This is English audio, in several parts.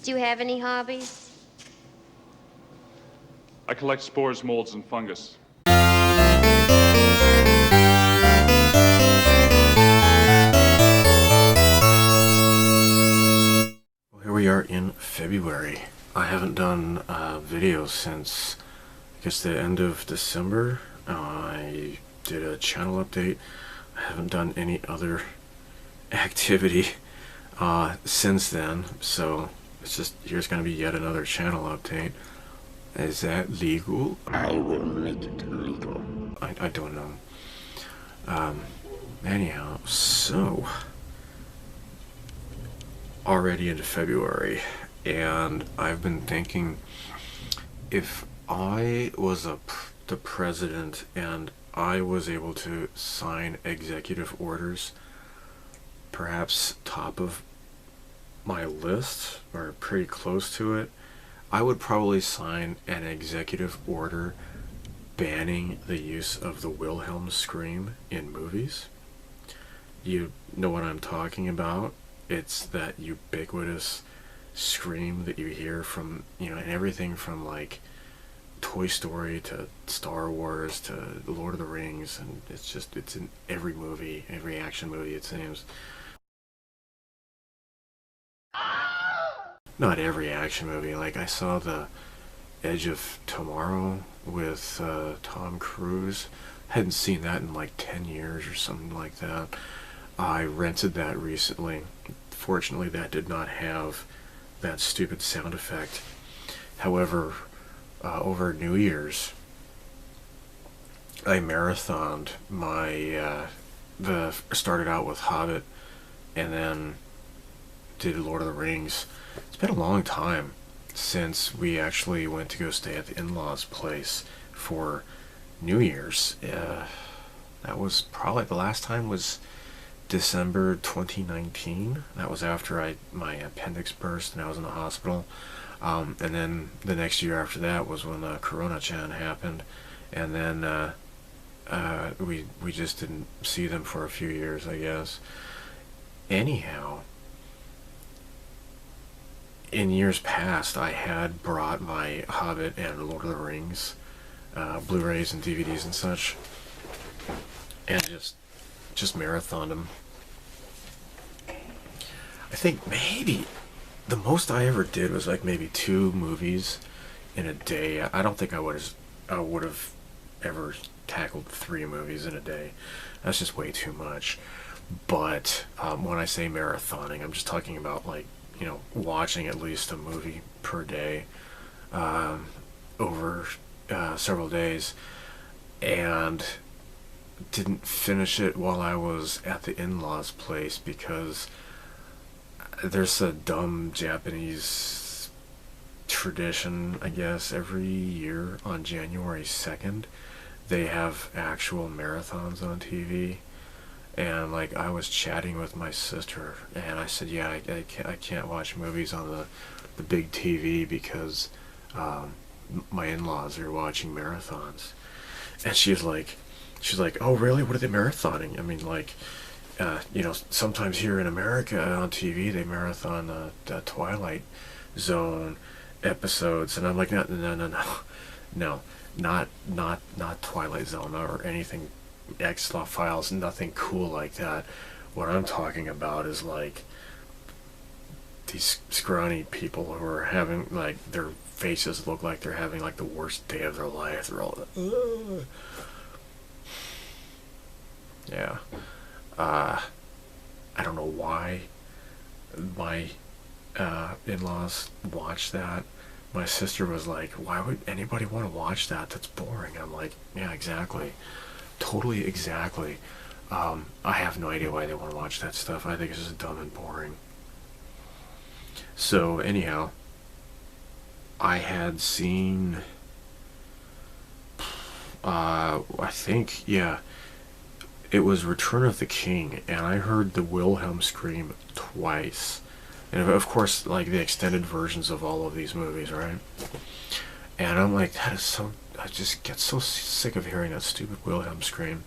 Do you have any hobbies? I collect spores, molds, and fungus. Well, here we are in February. I haven't done videos since, I guess, the end of December. I did a channel update. I haven't done any other activity since then, so it's just, here's going to be yet another channel update. Is that legal? I will make it legal. I don't know. Anyhow, so already into February, and I've been thinking, if I was the president and I was able to sign executive orders, perhaps top of my list or pretty close to it, I would probably sign an executive order banning the use of the Wilhelm scream in movies. You know what I'm talking about? It's that ubiquitous scream that you hear from, you know, and everything from like Toy Story to Star Wars to Lord of the Rings, and it's in every movie, every action movie, it seems. Not every action movie. Like, I saw The Edge of Tomorrow with Tom Cruise. Hadn't seen that in like 10 years or something like that. I rented that recently. Fortunately, that did not have that stupid sound effect. However, over New Year's, I marathoned my started out with Hobbit and then did Lord of the Rings. It's been a long time since we actually went to go stay at the in-laws' place for New Year's. That was probably, the last time was December 2019. That was after my appendix burst and I was in the hospital. And then the next year after that was when Corona-chan happened. And then we just didn't see them for a few years, I guess. Anyhow, in years past, I had brought my Hobbit and Lord of the Rings Blu-rays and DVDs and such, and just marathoned them. I think maybe the most I ever did was like maybe 2 movies in a day. I don't think I would have ever tackled 3 movies in a day. That's just way too much. But when I say marathoning, I'm just talking about, like, you know, watching at least a movie per day over several days, and didn't finish it while I was at the in-laws' place because there's a dumb Japanese tradition, I guess, every year on January 2nd they have actual marathons on TV. And like, I was chatting with my sister and I said, yeah, I can't watch movies on the big TV because my in-laws are watching marathons. And she's like, oh really, what are they marathoning? I mean, like, you know, sometimes here in America on TV they marathon the Twilight Zone episodes, and I'm like, no, not Twilight Zone or anything X-Files, nothing cool like that. What I'm talking about is like these scrawny people who are having, like, their faces look like they're having like the worst day of their life. They're all yeah. I don't know why my in-laws watch that. My sister was like, why would anybody want to watch that? That's boring. I'm like, yeah, exactly. Totally, exactly. I have no idea why they want to watch that stuff. I think it's just dumb and boring. So anyhow, I had seen I think, yeah, it was Return of the King, and I heard the Wilhelm scream twice. And of course, like, the extended versions of all of these movies, right? And I'm like, that is so, I just get so sick of hearing that stupid Wilhelm scream.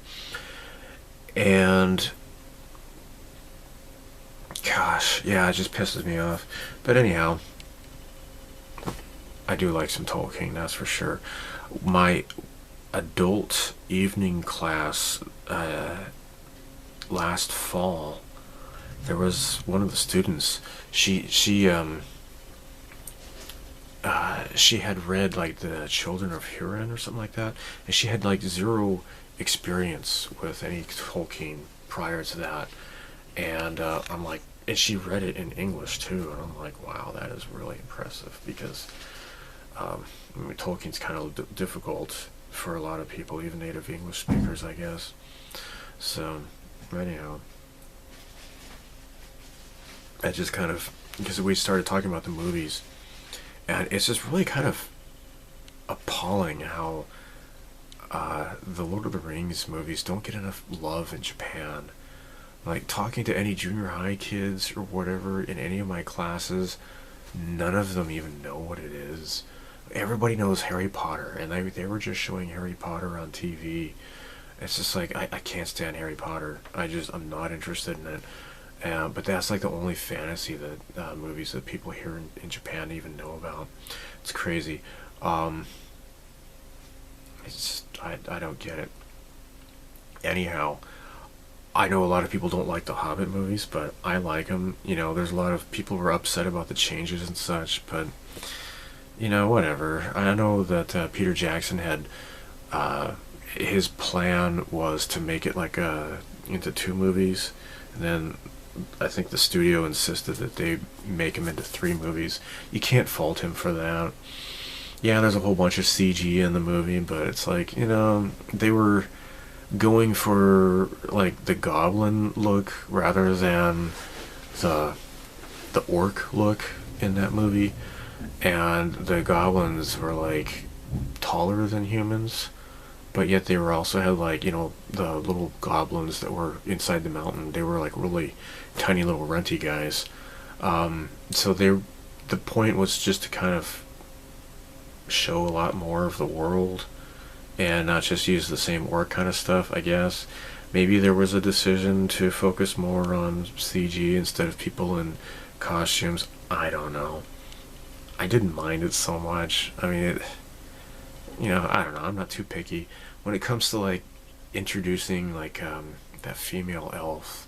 And gosh, yeah, it just pisses me off. But anyhow, I do like some Tolkien, that's for sure. My adult evening class last fall, there was one of the students. She had read like the Children of Hurin or something like that, and she had like zero experience with any Tolkien prior to that. And I'm like, and she read it in English too, and I'm like, wow, that is really impressive because I mean, Tolkien's kind of difficult for a lot of people, even native English speakers, I guess. So, anyhow, I just kind of, because we started talking about the movies, and it's just really kind of appalling how the Lord of the Rings movies don't get enough love in Japan. Like, talking to any junior high kids or whatever in any of my classes, none of them even know what it is. Everybody knows Harry Potter, and they were just showing Harry Potter on TV. It's just like, I can't stand Harry Potter. I'm not interested in it. But that's like the only fantasy that movies that people here in Japan even know about. It's crazy. It's I don't get it. Anyhow, I know a lot of people don't like the Hobbit movies, but I like them. You know, there's a lot of people who are upset about the changes and such, but you know, whatever. I know that Peter Jackson had his plan was to make it like into 2 movies, and then I think the studio insisted that they make him into 3 movies. You can't fault him for that. Yeah, there's a whole bunch of CG in the movie, but it's like, you know, they were going for like the goblin look rather than the orc look in that movie, and the goblins were like taller than humans, but yet they were also had like, you know, the little goblins that were inside the mountain. They were like really tiny little runty guys. So the point was just to kind of show a lot more of the world and not just use the same orc kind of stuff, I guess. Maybe there was a decision to focus more on CG instead of people in costumes. I don't know. I didn't mind it so much. I mean, you know, I don't know. I'm not too picky. When it comes to, like, introducing, like, that female elf,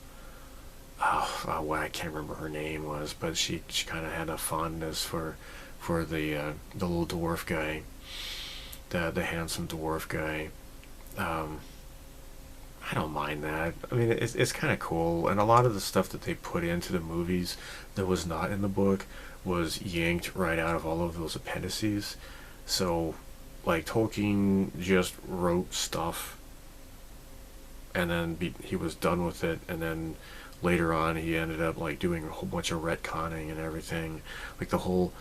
well, I can't remember her name was, but she kind of had a fondness for the little dwarf guy, the handsome dwarf guy. I don't mind that. I mean, it's kind of cool, and a lot of the stuff that they put into the movies that was not in the book was yanked right out of all of those appendices. So, like, Tolkien just wrote stuff, and then he was done with it, and then later on he ended up, like, doing a whole bunch of retconning and everything. Like, the whole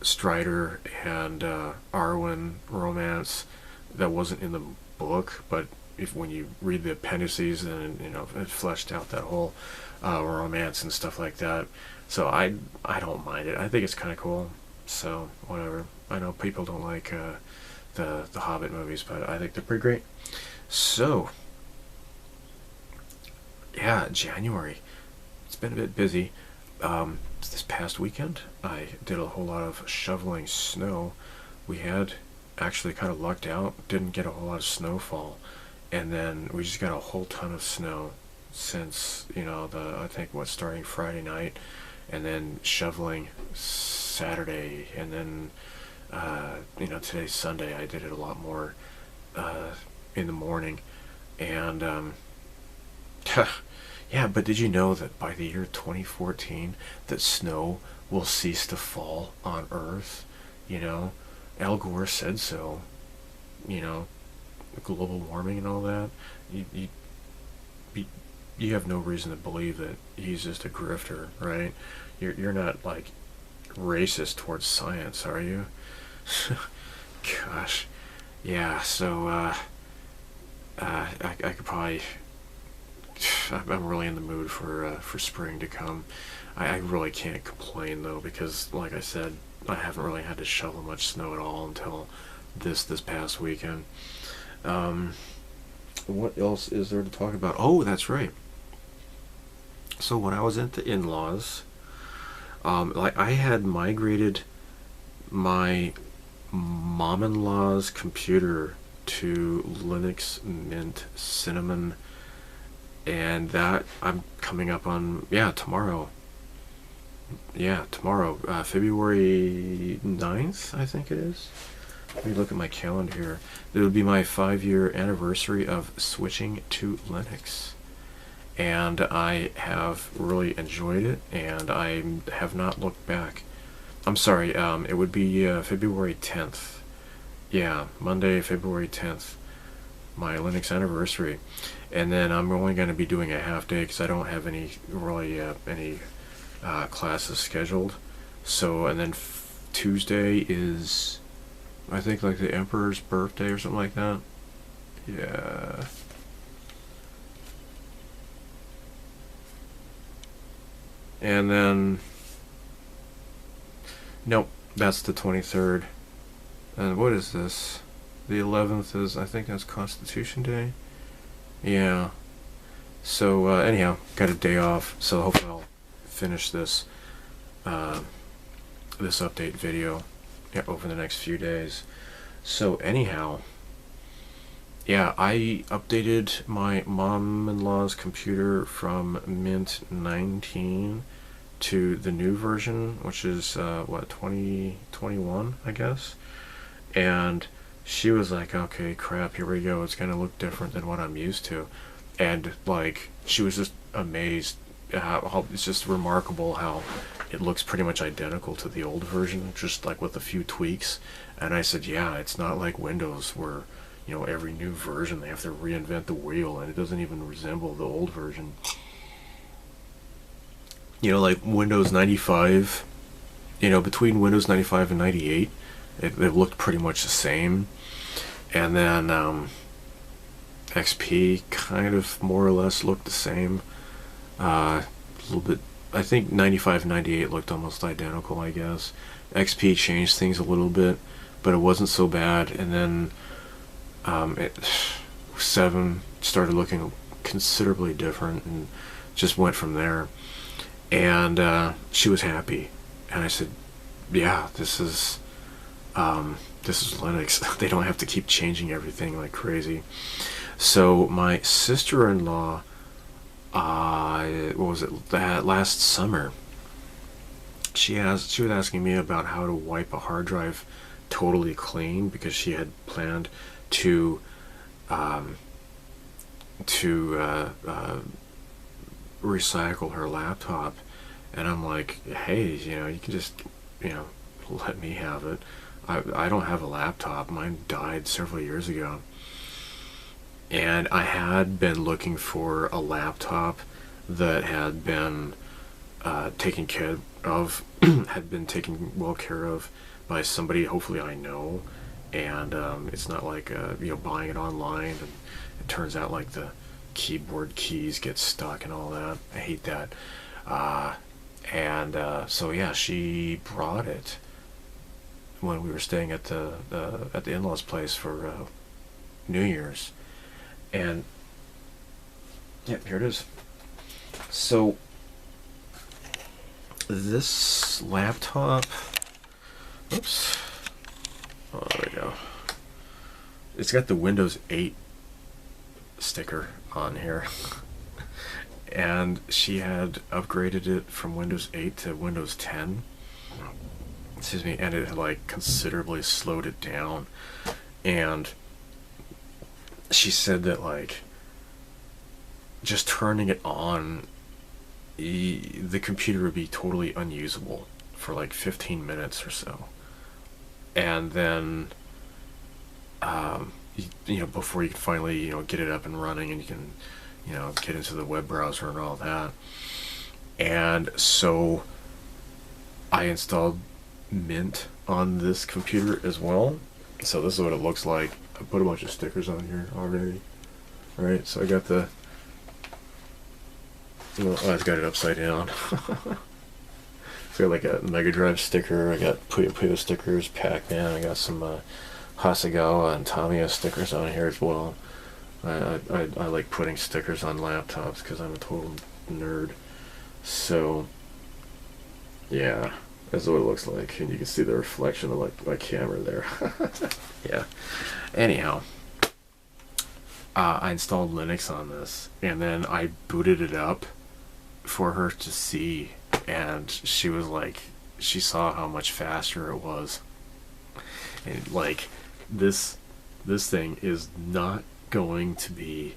Strider and Arwen romance that wasn't in the book, but when you read the appendices, then, you know, it fleshed out that whole romance and stuff like that. So I don't mind it. I think it's kind of cool. So whatever. I know people don't like the Hobbit movies, but I think they're pretty great. So yeah, January. It's been a bit busy. This past weekend, I did a whole lot of shoveling snow. We had actually kind of lucked out, didn't get a whole lot of snowfall, and then we just got a whole ton of snow since, you know, I think starting Friday night, and then shoveling Saturday, and then you know, today's Sunday. I did it a lot more in the morning, and yeah, but did you know that by the year 2014 that snow will cease to fall on Earth? You know, Al Gore said so. You know, global warming and all that. You have no reason to believe that he's just a grifter, right? You're not like racist towards science, are you? Gosh, yeah. So I could probably. I'm really in the mood for spring to come. I really can't complain though, because like I said, I haven't really had to shovel much snow at all until this past weekend. What else is there to talk about? Oh, that's right. So when I was at the in-laws, Like I had migrated my mom-in-law's computer to Linux Mint Cinnamon, and that I'm coming up on, tomorrow. Yeah, tomorrow, February 9th, I think it is. Let me look at my calendar here. It would be my 5-year anniversary of switching to Linux. And I have really enjoyed it, and I have not looked back. I'm sorry, it would be February 10th. Yeah, Monday, February 10th. My Linux anniversary. And then I'm only going to be doing a half day because I don't have any classes scheduled. So, and then Tuesday is, I think, like the Emperor's birthday or something like that. Yeah. And then, nope, that's the 23rd. And what is this? The 11th is, I think that's Constitution Day. Yeah. So, anyhow, got a day off, so hopefully I'll finish this, this update video over the next few days. So, anyhow, yeah, I updated my mom-in-law's computer from Mint 19 to the new version, which is, 2021, I guess. And she was like, okay, crap, here we go. It's going to look different than what I'm used to. And, like, she was just amazed. How it's just remarkable how it looks pretty much identical to the old version, just like with a few tweaks. And I said, yeah, it's not like Windows where, you know, every new version they have to reinvent the wheel, and it doesn't even resemble the old version. You know, like Windows 95, you know, between Windows 95 and 98, it looked pretty much the same. And then XP kind of more or less looked the same. A little bit, I think 95 and 98 looked almost identical, I guess. XP changed things a little bit, but it wasn't so bad. And then 7 started looking considerably different and just went from there. And she was happy. And I said, yeah, this is Linux. They don't have to keep changing everything like crazy. So my sister-in-law, what was it, last summer, she was asking me about how to wipe a hard drive totally clean, because she had planned to recycle her laptop. And I'm like, hey, you know, you can just, you know, let me have it. I don't have a laptop. Mine died several years ago. And I had been looking for a laptop that had been taken care of, had been taken well care of by somebody hopefully I know. And it's not like, you know, buying it online and it turns out like the keyboard keys get stuck and all that. I hate that. So yeah, she brought it when we were staying at the in-laws' place for New Year's. And yeah, here it is. So this laptop, oops, oh, there we go. It's got the Windows 8 sticker on here. And she had upgraded it from Windows 8 to Windows 10. Excuse me, and it had like considerably slowed it down. And she said that like just turning it on, the computer would be totally unusable for like 15 minutes or so. And then you know, before you can finally, you know, get it up and running and you can, you know, get into the web browser and all that. And so I installed Mint on this computer as well. So this is what it looks like. I put a bunch of stickers on here already. Alright, so I got the, well, I've got it upside down. So I got like a Mega Drive sticker, I got Puyo stickers, Pac-Man, I got some Hasegawa and Tamiya stickers on here as well. I like putting stickers on laptops because I'm a total nerd. So Yeah, that's what it looks like, and you can see the reflection of like my camera there. Yeah. Anyhow, I installed Linux on this, and then I booted it up for her to see, and she was like, she saw how much faster it was, and like this thing is not going to be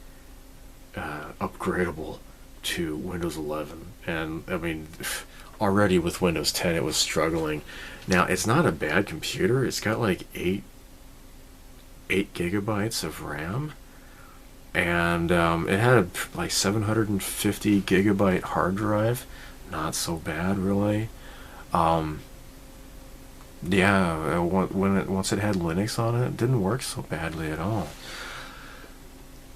upgradable to Windows 11, and I mean, already with Windows 10 it was struggling. Now it's not a bad computer. It's got like 8 gigabytes of RAM, and it had a like 750 gigabyte hard drive. Not so bad, really. Yeah, once it had Linux on it, it didn't work so badly at all.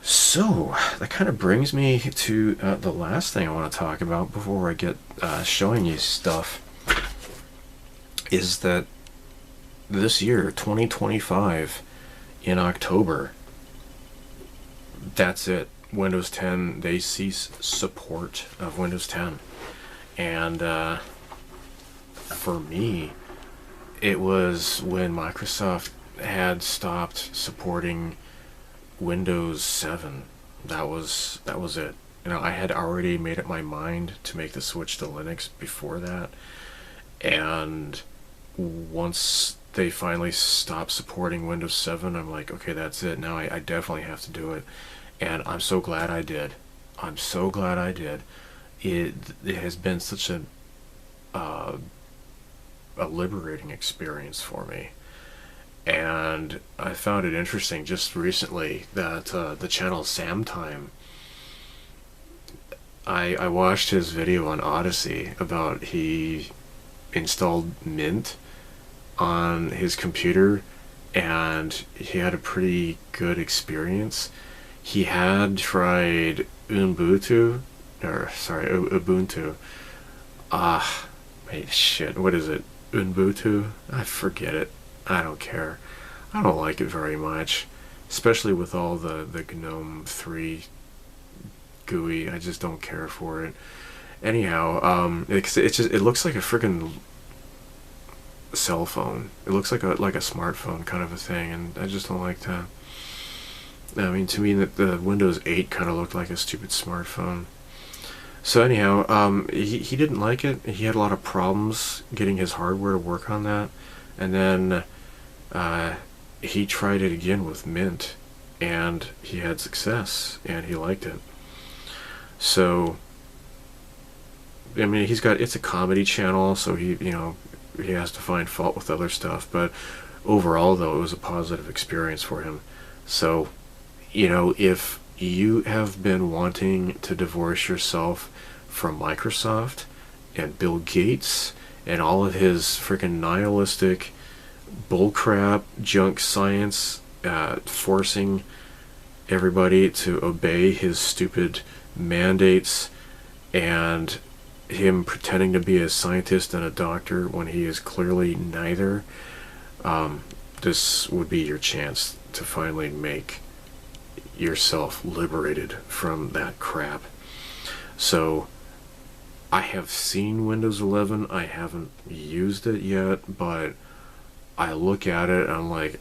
So that kind of brings me to the last thing I want to talk about before I get showing you stuff. Is that this year, 2025, in October, that's it. Windows 10, they cease support of Windows 10. And for me, it was when Microsoft had stopped supporting Windows 7. That was it. You know, I had already made up my mind to make the switch to Linux before that. And once they finally stopped supporting Windows 7, I'm like, okay, that's it. Now I definitely have to do it. And I'm so glad I did. I'm so glad I did. It has been such a liberating experience for me. And I found it interesting just recently that the channel Samtime, I watched his video on Odysee about he installed Mint on his computer, and he had a pretty good experience. He had tried Ubuntu. Wait, shit, what is it? Ubuntu? I forget it. I don't care. I don't like it very much, especially with all the GNOME 3 GUI. I just don't care for it. Anyhow, it looks like a freaking cell phone. It looks like a smartphone kind of a thing, and I just don't like that. I mean, to me, the Windows 8 kind of looked like a stupid smartphone. So anyhow, he didn't like it. He had a lot of problems getting his hardware to work on that, and then he tried it again with Mint, and he had success, and he liked it. So, I mean, it's a comedy channel, so he has to find fault with other stuff, but overall, though, it was a positive experience for him. So, if you have been wanting to divorce yourself from Microsoft and Bill Gates and all of his freaking nihilistic bullcrap junk science, forcing everybody to obey his stupid mandates, and him pretending to be a scientist and a doctor when he is clearly neither, this would be your chance to finally make yourself liberated from that crap. So I have seen Windows 11. I haven't used it yet, but I look at it and I'm like,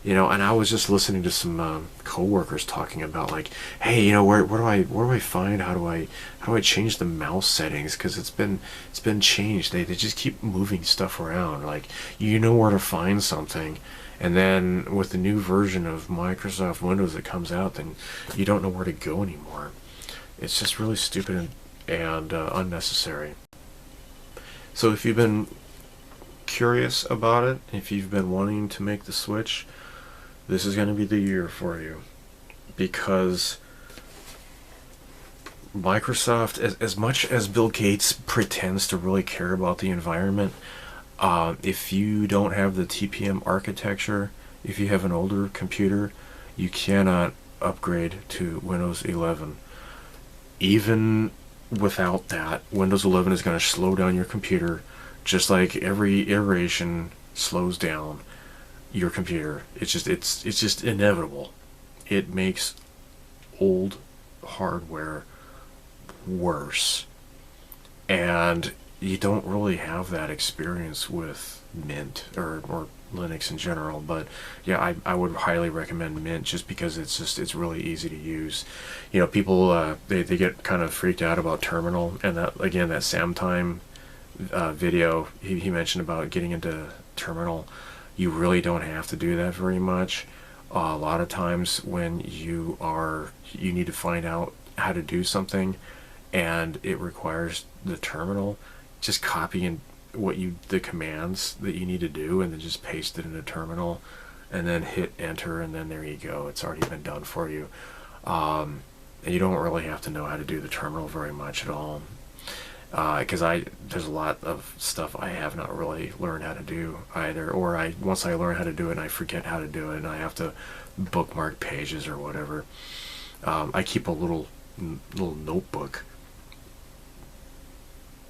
and I was just listening to some coworkers talking about, like, hey, where do I find, how do I change the mouse settings, because it's been changed. They just keep moving stuff around. Like, where to find something, and then with the new version of Microsoft Windows that comes out, then you don't know where to go anymore. It's just really stupid and unnecessary. So if you've been curious about it, if you've been wanting to make the switch, this is going to be the year for you, because Microsoft, as much as Bill Gates pretends to really care about the environment, if you don't have the TPM architecture, if you have an older computer, you cannot upgrade to Windows 11. Even without that, Windows 11 is going to slow down your computer, just like every iteration slows down your computer. It's just inevitable. It makes old hardware worse. And you don't really have that experience with Mint or Linux in general. But yeah, I would highly recommend Mint just because it's really easy to use. You know, people they get kind of freaked out about terminal, and that again, that Samtime video he mentioned about getting into terminal. You really don't have to do that very much. A lot of times when you need to find out how to do something and it requires the terminal, just copy in the commands that you need to do and then just paste it in the terminal and then hit enter, and then there you go, it's already been done for you. And you don't really have to know how to do the terminal very much at all, because there's a lot of stuff I have not really learned how to do either, or once I learn how to do it and I forget how to do it and I have to bookmark pages or whatever. I keep a little notebook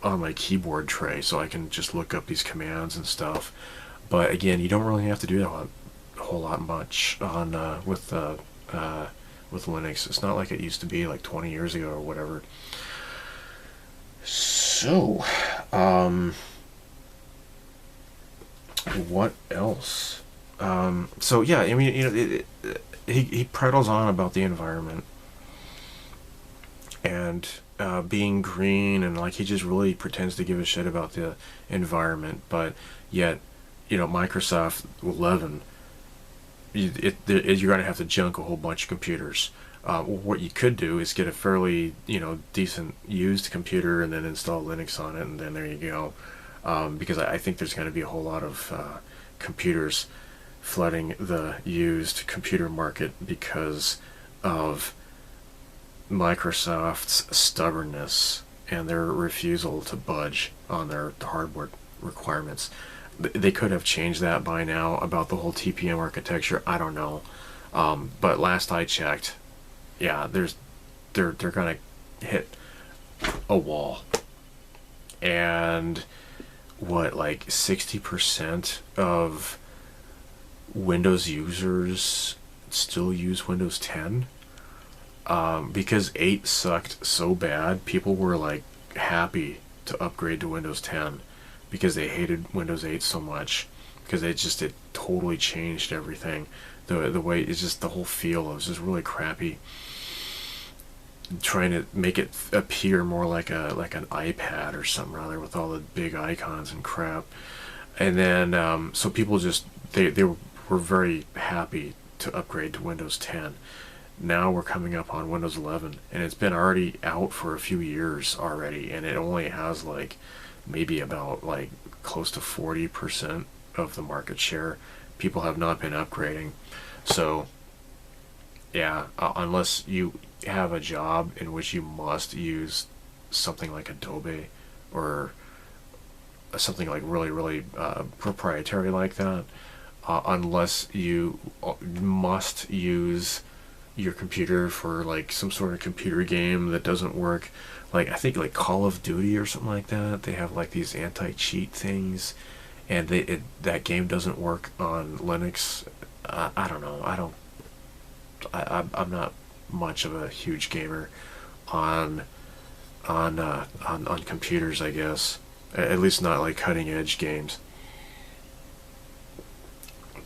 on my keyboard tray so I can just look up these commands and stuff. But again, you don't really have to do that a whole lot much on with Linux. It's not like it used to be like 20 years ago or whatever. So, what else? So yeah, I mean, you know, he prattles on about the environment and being green, and like he just really pretends to give a shit about the environment, but yet, you know, Microsoft 11, you're going to have to junk a whole bunch of computers. What you could do is get a fairly, you know, decent used computer and then install Linux on it, and then there you go. Because I think there's going to be a whole lot of computers flooding the used computer market because of Microsoft's stubbornness and their refusal to budge on their hardware requirements. They could have changed that by now about the whole TPM architecture. I don't know. But last I checked, yeah, they're gonna hit a wall. And what, like 60% of Windows users still use Windows 10? Because 8 sucked so bad, people were like happy to upgrade to Windows 10 because they hated Windows 8 so much, because it totally changed everything. The way, it's just the whole feel was just really crappy. Trying to make it appear more like an iPad or something rather, with all the big icons and crap. And then so people just they were very happy to upgrade to Windows 10. Now we're coming up on Windows 11, and it's been already out for a few years already, and it only has like maybe about like close to 40% of the market share. People have not been upgrading. So yeah, unless you have a job in which you must use something like Adobe or something like really proprietary like that, unless you must use your computer for like some sort of computer game that doesn't work, like I think like Call of Duty or something like that, they have like these anti-cheat things, and that game doesn't work on Linux. I don't know, I'm not much of a huge gamer on computers, I guess, at least not like cutting edge games.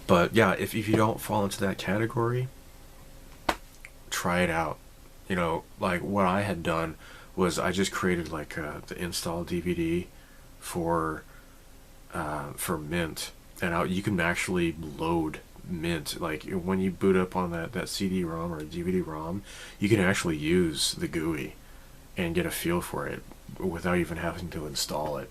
But yeah, if you don't fall into that category, try it out. You know, like what I had done was I just created like the install DVD for Mint, and you can actually load Mint. Like when you boot up on that CD-ROM or DVD-ROM, you can actually use the GUI and get a feel for it without even having to install it.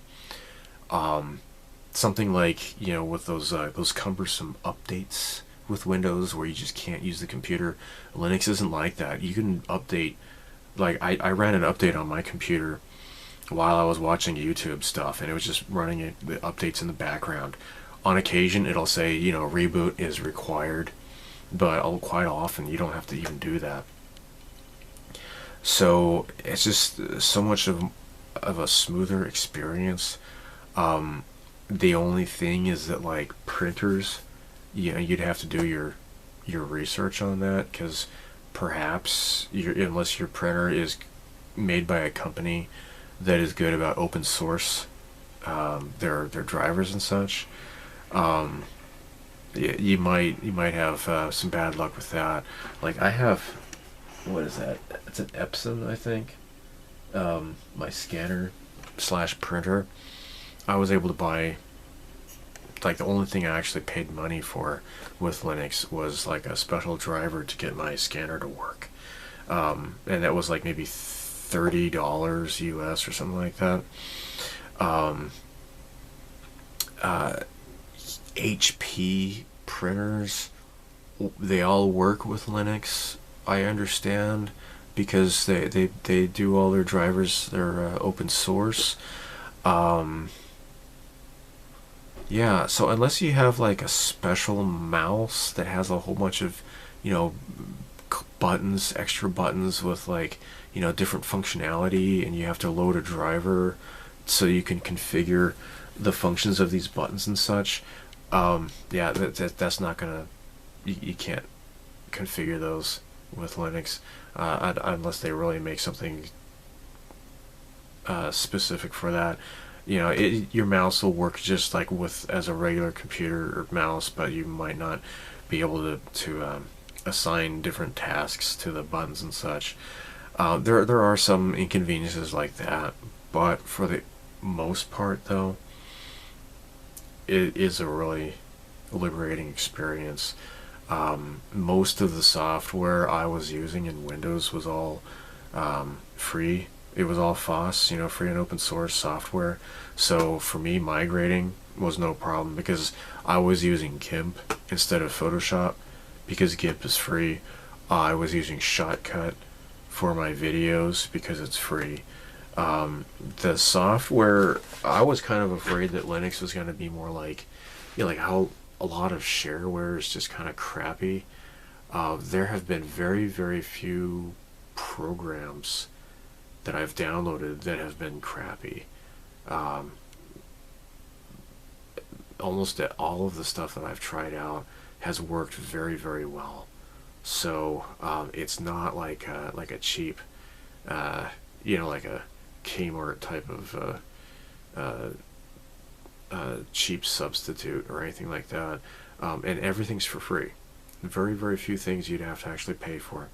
Something like, you know, with those cumbersome updates with Windows where you just can't use the computer, Linux isn't like that. You can update, like I ran an update on my computer while I was watching YouTube stuff, and it was just running the updates in the background. On occasion it'll say, you know, reboot is required, but quite often you don't have to even do that. So it's just so much of a smoother experience. The only thing is that like printers, you know, you'd have to do your research on that, because perhaps unless your printer is made by a company that is good about open source their drivers and such. You might have some bad luck with that. Like I have, what is that? It's an Epson, I think. My scanner slash printer. I was able to buy, like, the only thing I actually paid money for with Linux was like a special driver to get my scanner to work. And that was like maybe $30 US or something like that. HP printers, they all work with Linux, I understand, because they do all their drivers, they're open source. Yeah, so unless you have like a special mouse that has a whole bunch of, buttons, extra buttons with, like, different functionality, and you have to load a driver so you can configure the functions of these buttons and such, yeah, that's not gonna, you can't configure those with Linux, unless they really make something specific for that. Your mouse will work just like as a regular computer or mouse, but you might not be able to assign different tasks to the buttons and such. There are some inconveniences like that, but for the most part, though, it is a really liberating experience. Most of the software I was using in Windows was all free. It was all FOSS, free and open source software. So for me, migrating was no problem because I was using GIMP instead of Photoshop because GIMP is free. I was using Shotcut for my videos because it's free. The software, I was kind of afraid that Linux was going to be more like, like how a lot of shareware is just kind of crappy. There have been very, very few programs that I've downloaded that have been crappy. Almost all of the stuff that I've tried out has worked very, very well. So it's not like a cheap, like a Kmart type of cheap substitute or anything like that. And everything's for free. Very, very few things you'd have to actually pay for.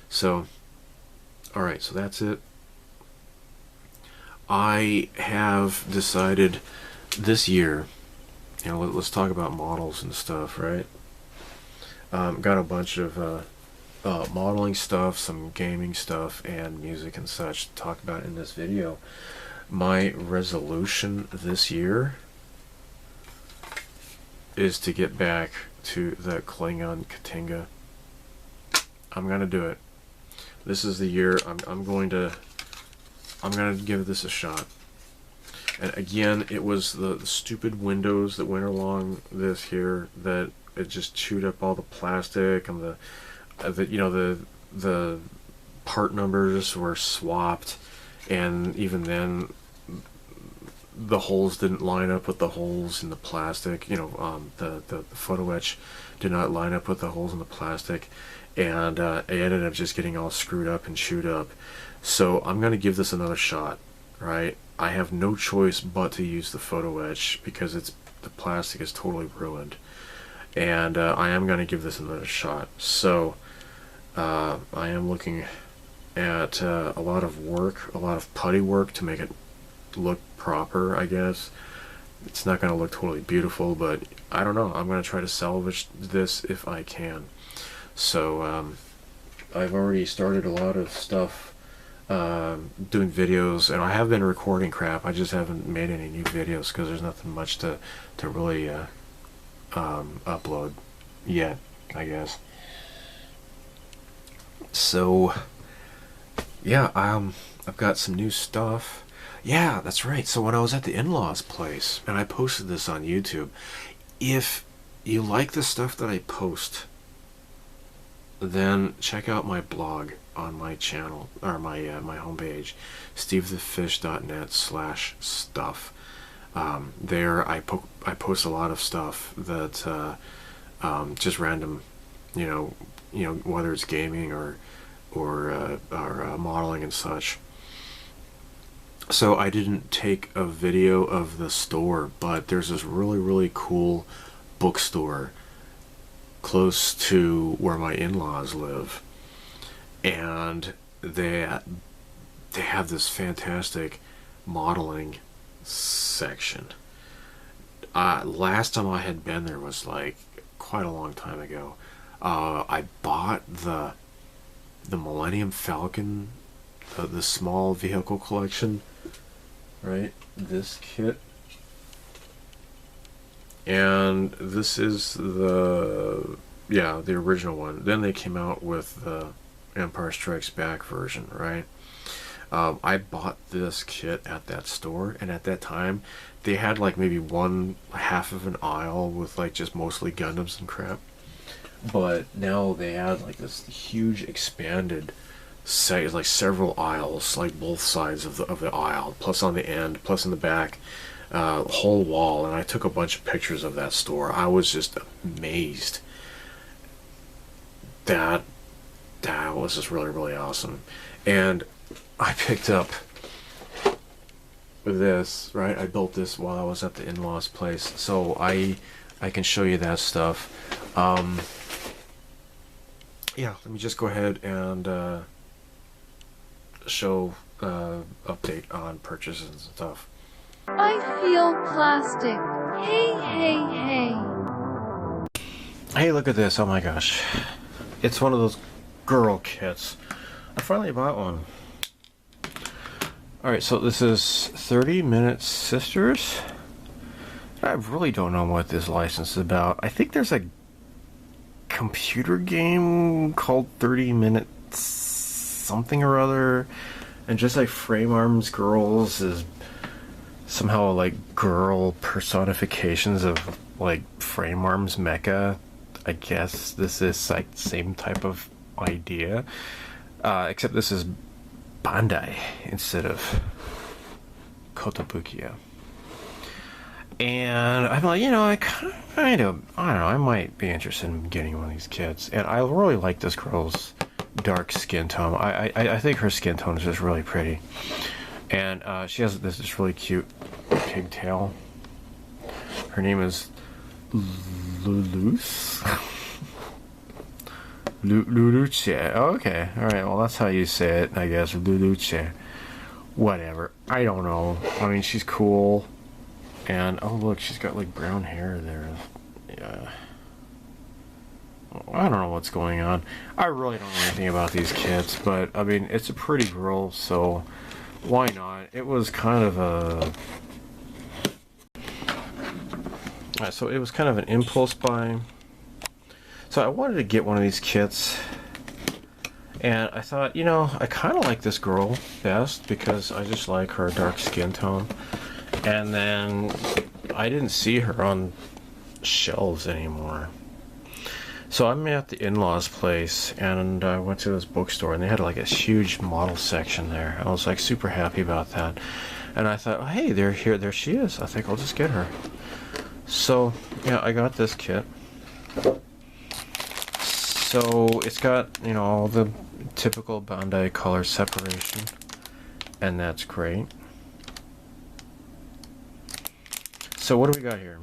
So, alright, so that's it. I have decided this year, let's talk about models and stuff, right? Got a bunch of modeling stuff, some gaming stuff, and music and such to talk about in this video. My resolution this year is to get back to the Klingon Katinga. I'm gonna do it. This is the year I'm going to give this a shot. And again, it was the stupid windows that went along this here that it just chewed up all the plastic, and the part numbers were swapped, and even then the holes didn't line up with the holes in the plastic. The photo etch did not line up with the holes in the plastic, and it ended up just getting all screwed up and chewed up. So I'm going to give this another shot, right? I have no choice but to use the photo etch because the plastic is totally ruined. And I am going to give this another shot. So I am looking at a lot of work, a lot of putty work to make it look proper, I guess. It's not going to look totally beautiful, but I don't know. I'm going to try to salvage this if I can. So I've already started a lot of stuff doing videos, and I have been recording crap. I just haven't made any new videos because there's nothing much to really upload yet, I guess. So yeah, I've got some new stuff. Yeah, that's right. So when I was at the in-laws place, and I posted this on YouTube, if you like the stuff that I post, then check out my blog on my channel, or my homepage, stevethefish.net/stuff. There I post a lot of stuff that just random, whether it's gaming or modeling and such. So I didn't take a video of the store, but there's this really, really cool bookstore close to where my in-laws live. And they have this fantastic modeling section. Last time I had been there was like quite a long time ago. I bought the Millennium Falcon, the small vehicle collection, right? This kit, and this is the original one. Then they came out with the Empire Strikes Back version, right? I bought this kit at that store, and at that time they had like maybe one half of an aisle with like just mostly Gundams and crap. But now they had like this huge expanded set, like several aisles, like both sides of the aisle, plus on the end, plus in the back, whole wall. And I took a bunch of pictures of that store. I was just amazed. That was just really, really awesome. And I picked up this, right? I built this while I was at the in-laws place, so I can show you that stuff. Yeah, let me just go ahead and show update on purchases and stuff. I feel plastic. Hey, hey, hey. Hey, look at this. Oh my gosh. It's one of those girl kits. I finally bought one. Alright, so this is 30 Minute Sisters. I really don't know what this license is about. I think there's a computer game called 30 Minutes something or other. And just like Frame Arms Girls is somehow like girl personifications of like Frame Arms Mecha. I guess this is like the same type of idea. Except this is Bandai instead of Kotobukiya. And I'm like, I don't know, I might be interested in getting one of these kits. And I really like this girl's dark skin tone. I think her skin tone is just really pretty. And she has this really cute pigtail. Her name is Luluce. Luluce. Okay. Alright, well that's how you say it, I guess. Luluce. Whatever. I don't know. I mean, she's cool. And, oh look, she's got like brown hair there. Yeah. I don't know what's going on. I really don't know anything about these kits, but, I mean, it's a pretty girl, so why not? It was kind of a... So it was kind of an impulse buy. So I wanted to get one of these kits, and I thought, I kind of like this girl best because I just like her dark skin tone. And then I didn't see her on shelves anymore. So I'm at the in-laws place, and I went to this bookstore, and they had like a huge model section there. I was like super happy about that. And I thought, oh, hey, there she is. I think I'll just get her. So yeah, I got this kit. So it's got, all the typical Bandai color separation, and that's great. So what do we got here?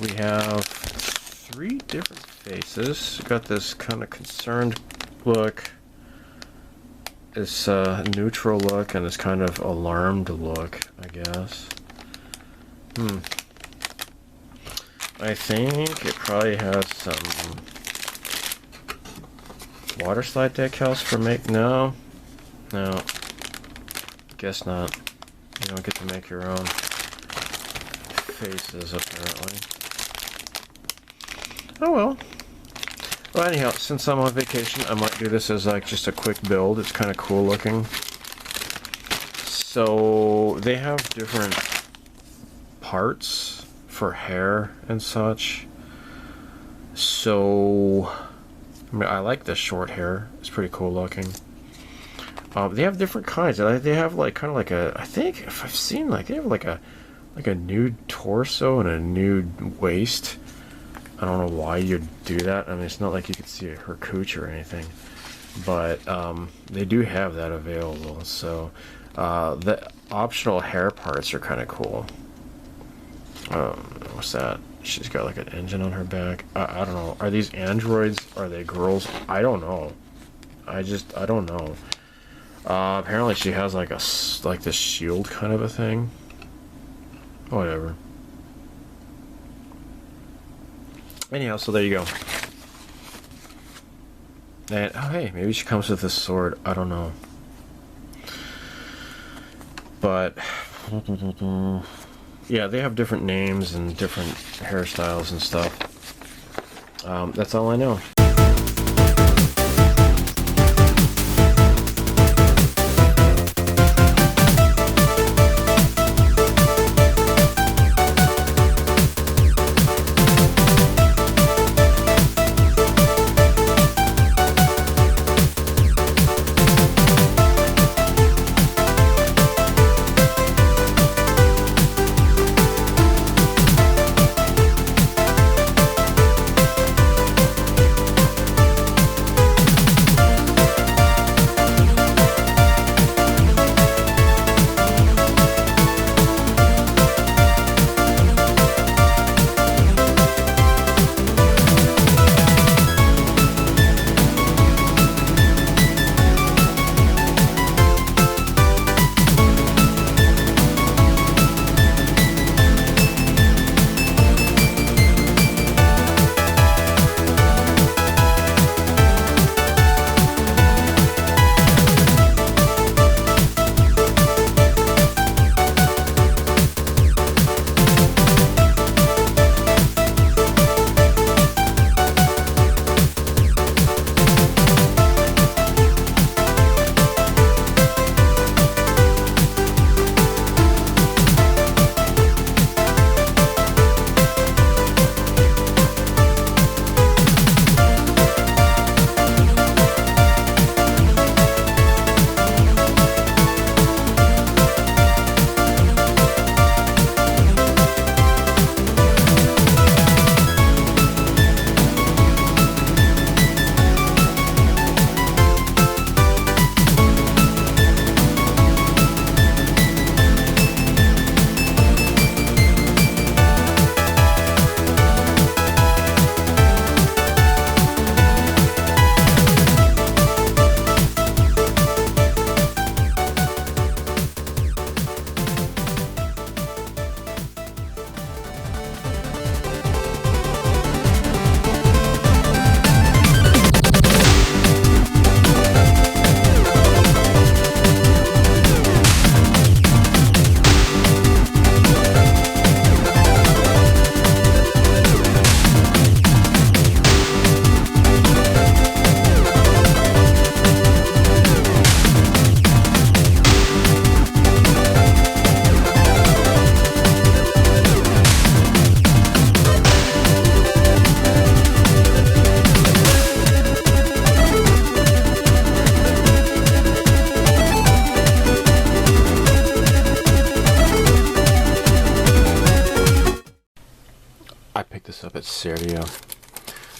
We have 3 different faces. Got this kind of concerned look, this neutral look, and this kind of alarmed look, I guess. I think it probably has some water slide decals for no, guess not. You don't get to make your own faces, apparently. Oh well. Well, anyhow, since I'm on vacation, I might do this as like just a quick build. It's kind of cool looking. So they have different parts for hair and such. So I mean, I like this short hair. It's pretty cool looking. They have different kinds. They have like kind of like I think if I've seen like they have like a nude torso and a nude waist. I don't know why you'd do that. I mean, it's not like you could see her cooch or anything, but they do have that available. So The optional hair parts are kind of cool. What's that? She's got like an engine on her back. I don't know. Are these androids? Are they girls? I don't know. I don't know. Apparently she has like this shield kind of a thing. Whatever. Anyhow, so there you go. And, oh hey, maybe she comes with this sword. I don't know. But, yeah, they have different names and different hairstyles and stuff. That's all I know.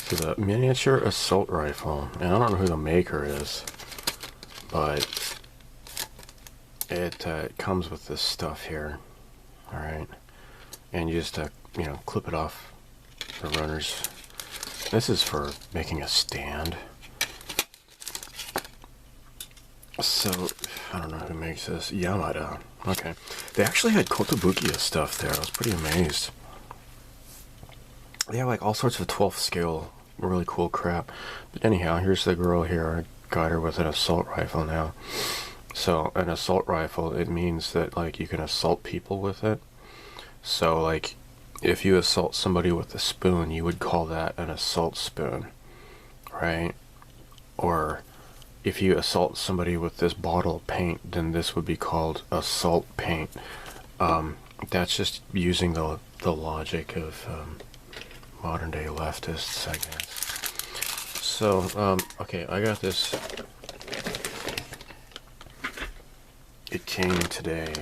It's a miniature assault rifle, and I don't know who the maker is, but it comes with this stuff here. All right, and you just clip it off the runners. This is for making a stand. So I don't know who makes this. Yamada. Okay, they actually had Kotobukiya stuff there. I was pretty amazed. They have like all sorts of 12th scale, really cool crap. But anyhow, here's the girl here. I got her with an assault rifle now. So an assault rifle, it means that like you can assault people with it. So like if you assault somebody with a spoon, you would call that an assault spoon, right? Or if you assault somebody with this bottle of paint, then this would be called assault paint. That's just using the logic of modern day leftists, I guess. So, okay, I got this. It came today.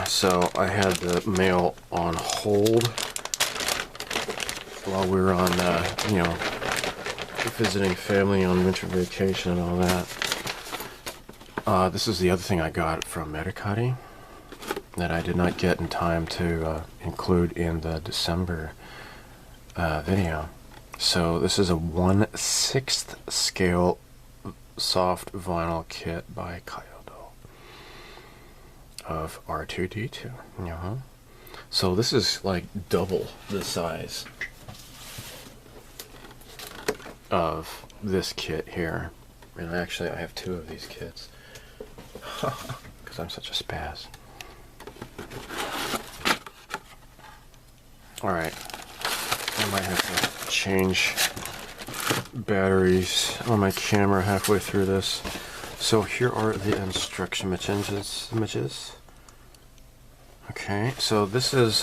So I had the mail on hold while we were on, visiting family on winter vacation and all that. This is the other thing I got from Mercari that I did not get in time to include in the December video. So this is a 1/6 scale soft vinyl kit by Kaiyodo of R2-D2. So this is like double the size of this kit here. And actually I have 2 of these kits because I'm such a spaz. Alright, I might have to change batteries on my camera halfway through this. So here are the instruction images. Okay, so this is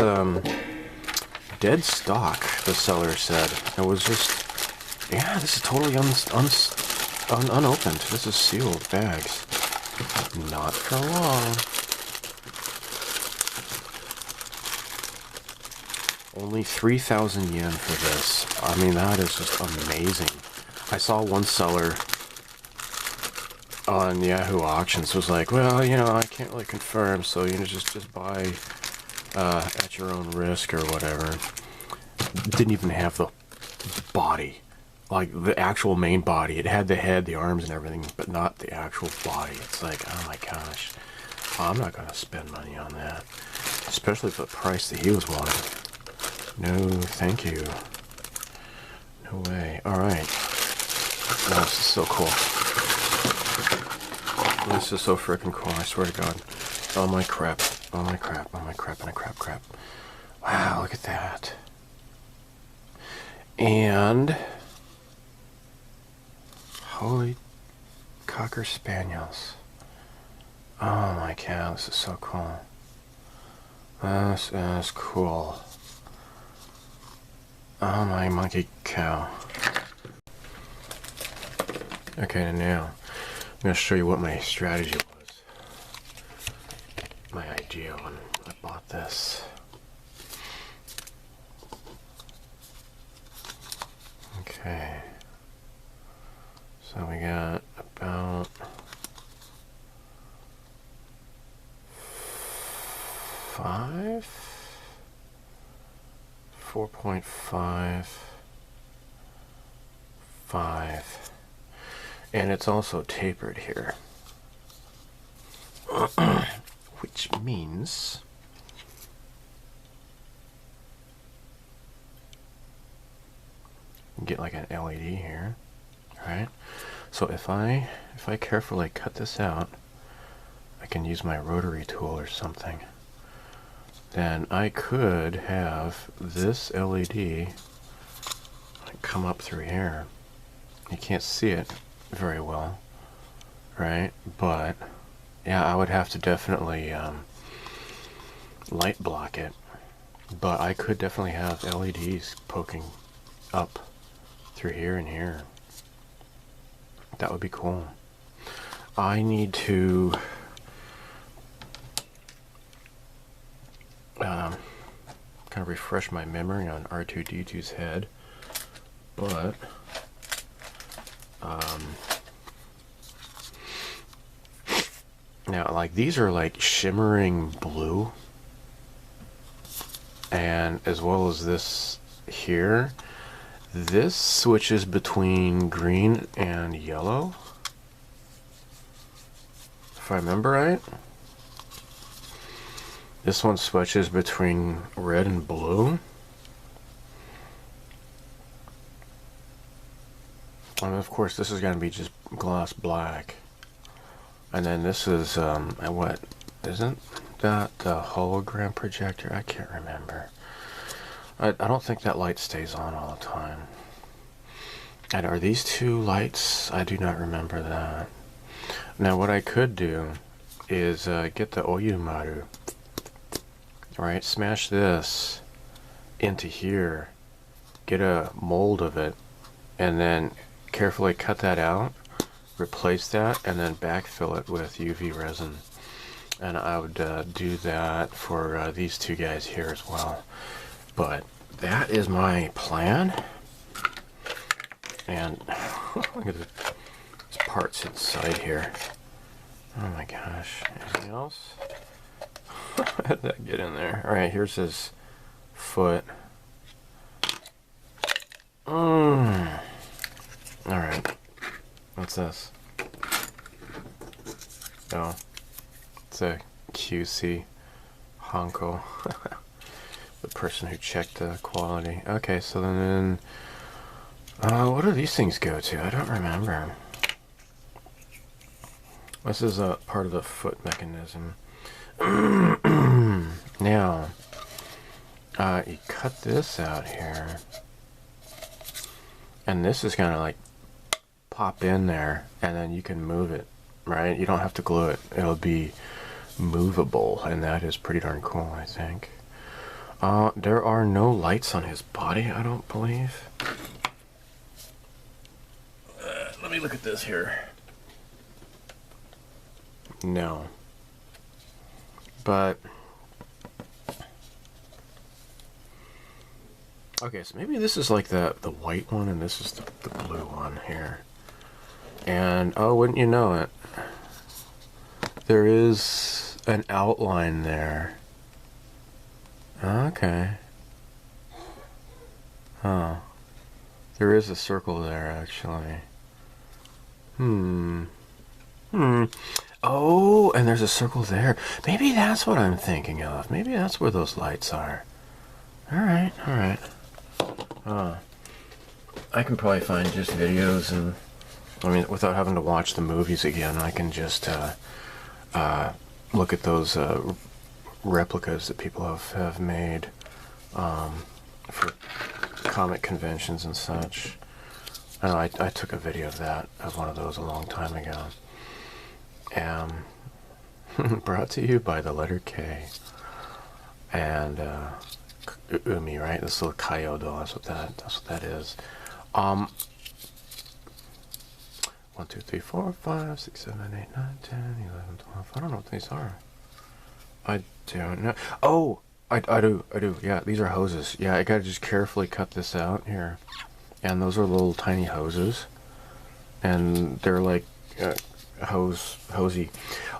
dead stock, the seller said. It was just, yeah, this is totally unopened. This is sealed bags. Not for long. Only 3,000 yen for this. I mean, that is just amazing. I saw one seller on Yahoo Auctions was like, well, you know, I can't really confirm, so you know, just buy at your own risk or whatever. Didn't even have the body, like the actual main body. It had the head, the arms, and everything, but not the actual body. It's like, oh my gosh, I'm not gonna spend money on that, especially for the price that he was wanting. No, thank you. No way. All right. Oh, this is so cool. This is so freaking cool, I swear to God. Oh my crap. Oh my crap. Oh my crap and a crap. Wow, look at that. And holy cocker spaniels. Oh my cow, this is so cool. This is cool. Oh my monkey cow. Okay, now I'm going to show you what my strategy was. My idea when I bought this. Okay. So we got about 4.5, 5, and it's also tapered here, which means you get like an LED here, right? So if I carefully cut this out, I can use my rotary tool or something. Then I could have this LED come up through here. You can't see it very well, right? But yeah, I would have to definitely light block it. But I could definitely have LEDs poking up through here and here. That would be cool. I need to kind of refresh my memory on R2-D2's head, but now like these are like shimmering blue, and as well as this here, this switches between green and yellow, if I remember right. This one switches between red and blue. And of course this is going to be just gloss black. And then this is, what? Isn't that the hologram projector? I can't remember. I don't think that light stays on all the time. And are these 2 lights? I do not remember that. Now what I could do is get the Oyumaru. Right, smash this into here, get a mold of it, and then carefully cut that out, replace that, and then backfill it with UV resin. And I would do that for these 2 guys here as well. But that is my plan. And look at the parts inside here. Oh my gosh. Anything else? How did that get in there? Alright, here's his foot. Alright. What's this? Oh. It's a QC Honko. The person who checked the quality. Okay, so then... what do these things go to? I don't remember. This is a part of the foot mechanism. Now, you cut this out here. And this is gonna like pop in there, and then you can move it, right? You don't have to glue it. It'll be movable, and that is pretty darn cool, I think. There are no lights on his body, I don't believe. Let me look at this here. No. But... okay, so maybe this is like the white one, and this is the blue one here. And, oh, wouldn't you know it, there is an outline there. Okay. Huh. There is a circle there, actually. Oh, and there's a circle there. Maybe that's what I'm thinking of. Maybe that's where those lights are. Alright, alright. I can probably find just videos, and I mean, without having to watch the movies again, I can just look at those replicas that people have made for comic conventions and such. I know I took a video of that, of one of those a long time ago. Brought to you by the letter K and Umi, right? This little Kaiyodo, that's what that is. 1, 2, 3, 4, 5, 6, 7, 8, 9, 10, 11, 12. I don't know what these are. I don't know. Oh, I do. Yeah, these are hoses. Yeah, I gotta just carefully cut this out here. And those are little tiny hoses. And they're like hosey.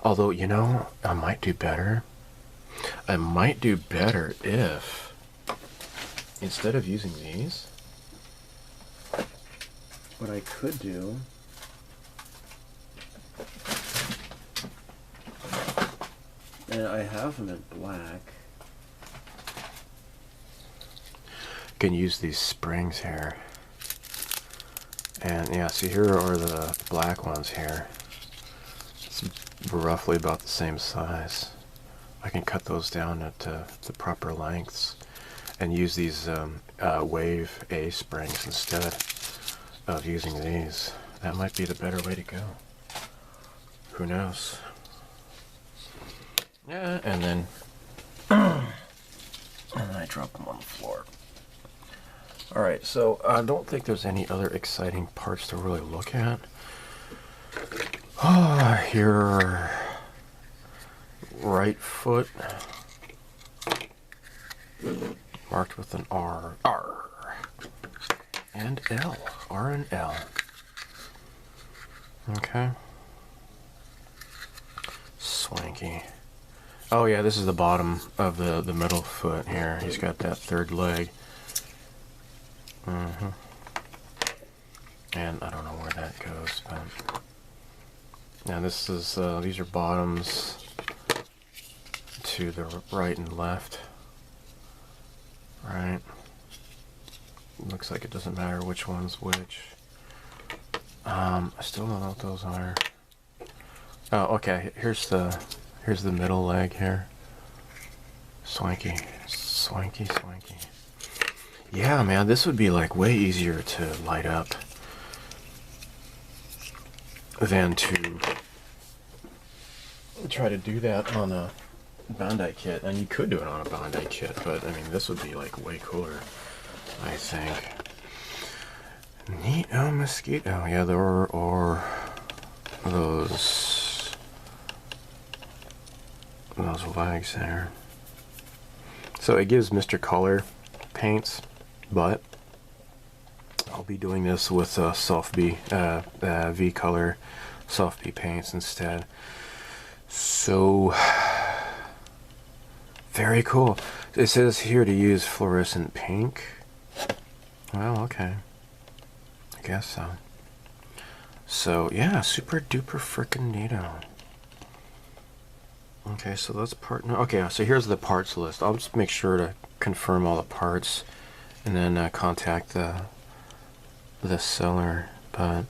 Although, you know, I might do better. I might do better if, instead of using these, what I could do and I have them in black. Can use these springs here. And yeah, see, here are the black ones here. It's roughly about the same size. I can cut those down at the proper lengths and use these wave A springs instead of using these. That might be the better way to go. Who knows? Yeah, and then and I drop them on the floor. Alright, so I don't think there's any other exciting parts to really look at. Your right foot marked with an R. R. And L. R and L. Okay. Swanky. Oh yeah, this is the bottom of the middle foot here. He's got that third leg. And I don't know where that goes, but now this is these are bottoms to the right and left. Right. Looks like it doesn't matter which one's which. I still don't know what those are. Oh, okay. Here's the middle leg here. Swanky, swanky, swanky. Yeah, man, this would be like way easier to light up than to try to do that on a Bandai kit. And you could do it on a Bandai kit, but I mean, this would be like way cooler, I think. Neat. Oh, mosquito. Yeah, there are those legs there. So it gives Mr. Color paints, but I'll be doing this with sofubi, V-color sofubi paints instead. So, very cool. It says here to use fluorescent pink. Well, okay. I guess so. So, yeah, super duper frickin' neato. Okay, so that's part... No, okay, so here's the parts list. I'll just make sure to confirm all the parts and then contact the seller. But,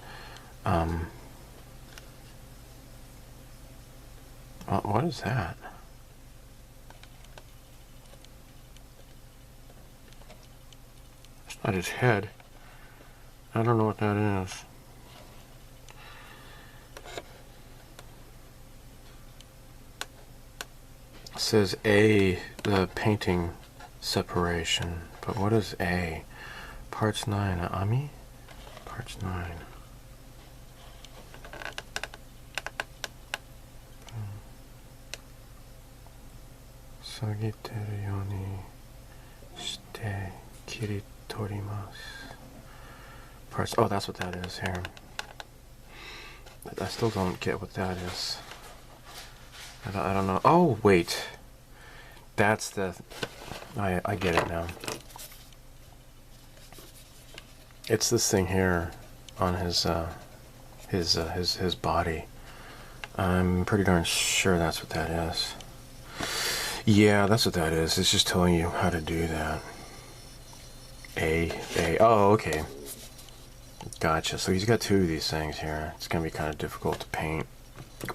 what is that? It's not his head. I don't know what that is. It says A, the painting separation. But what is A? Parts 9. Ami? Parts 9. Sagiteru yoni shite kiritorimasu. Parts. Oh, that's what that is here. I still don't get what that is. I don't know. Oh, wait. That's the... I get it now. It's this thing here on his body. I'm pretty darn sure that's what that is. Yeah, that's what that is. It's just telling you how to do that. A. Oh, okay. Gotcha. So he's got two of these things here. It's going to be kind of difficult to paint.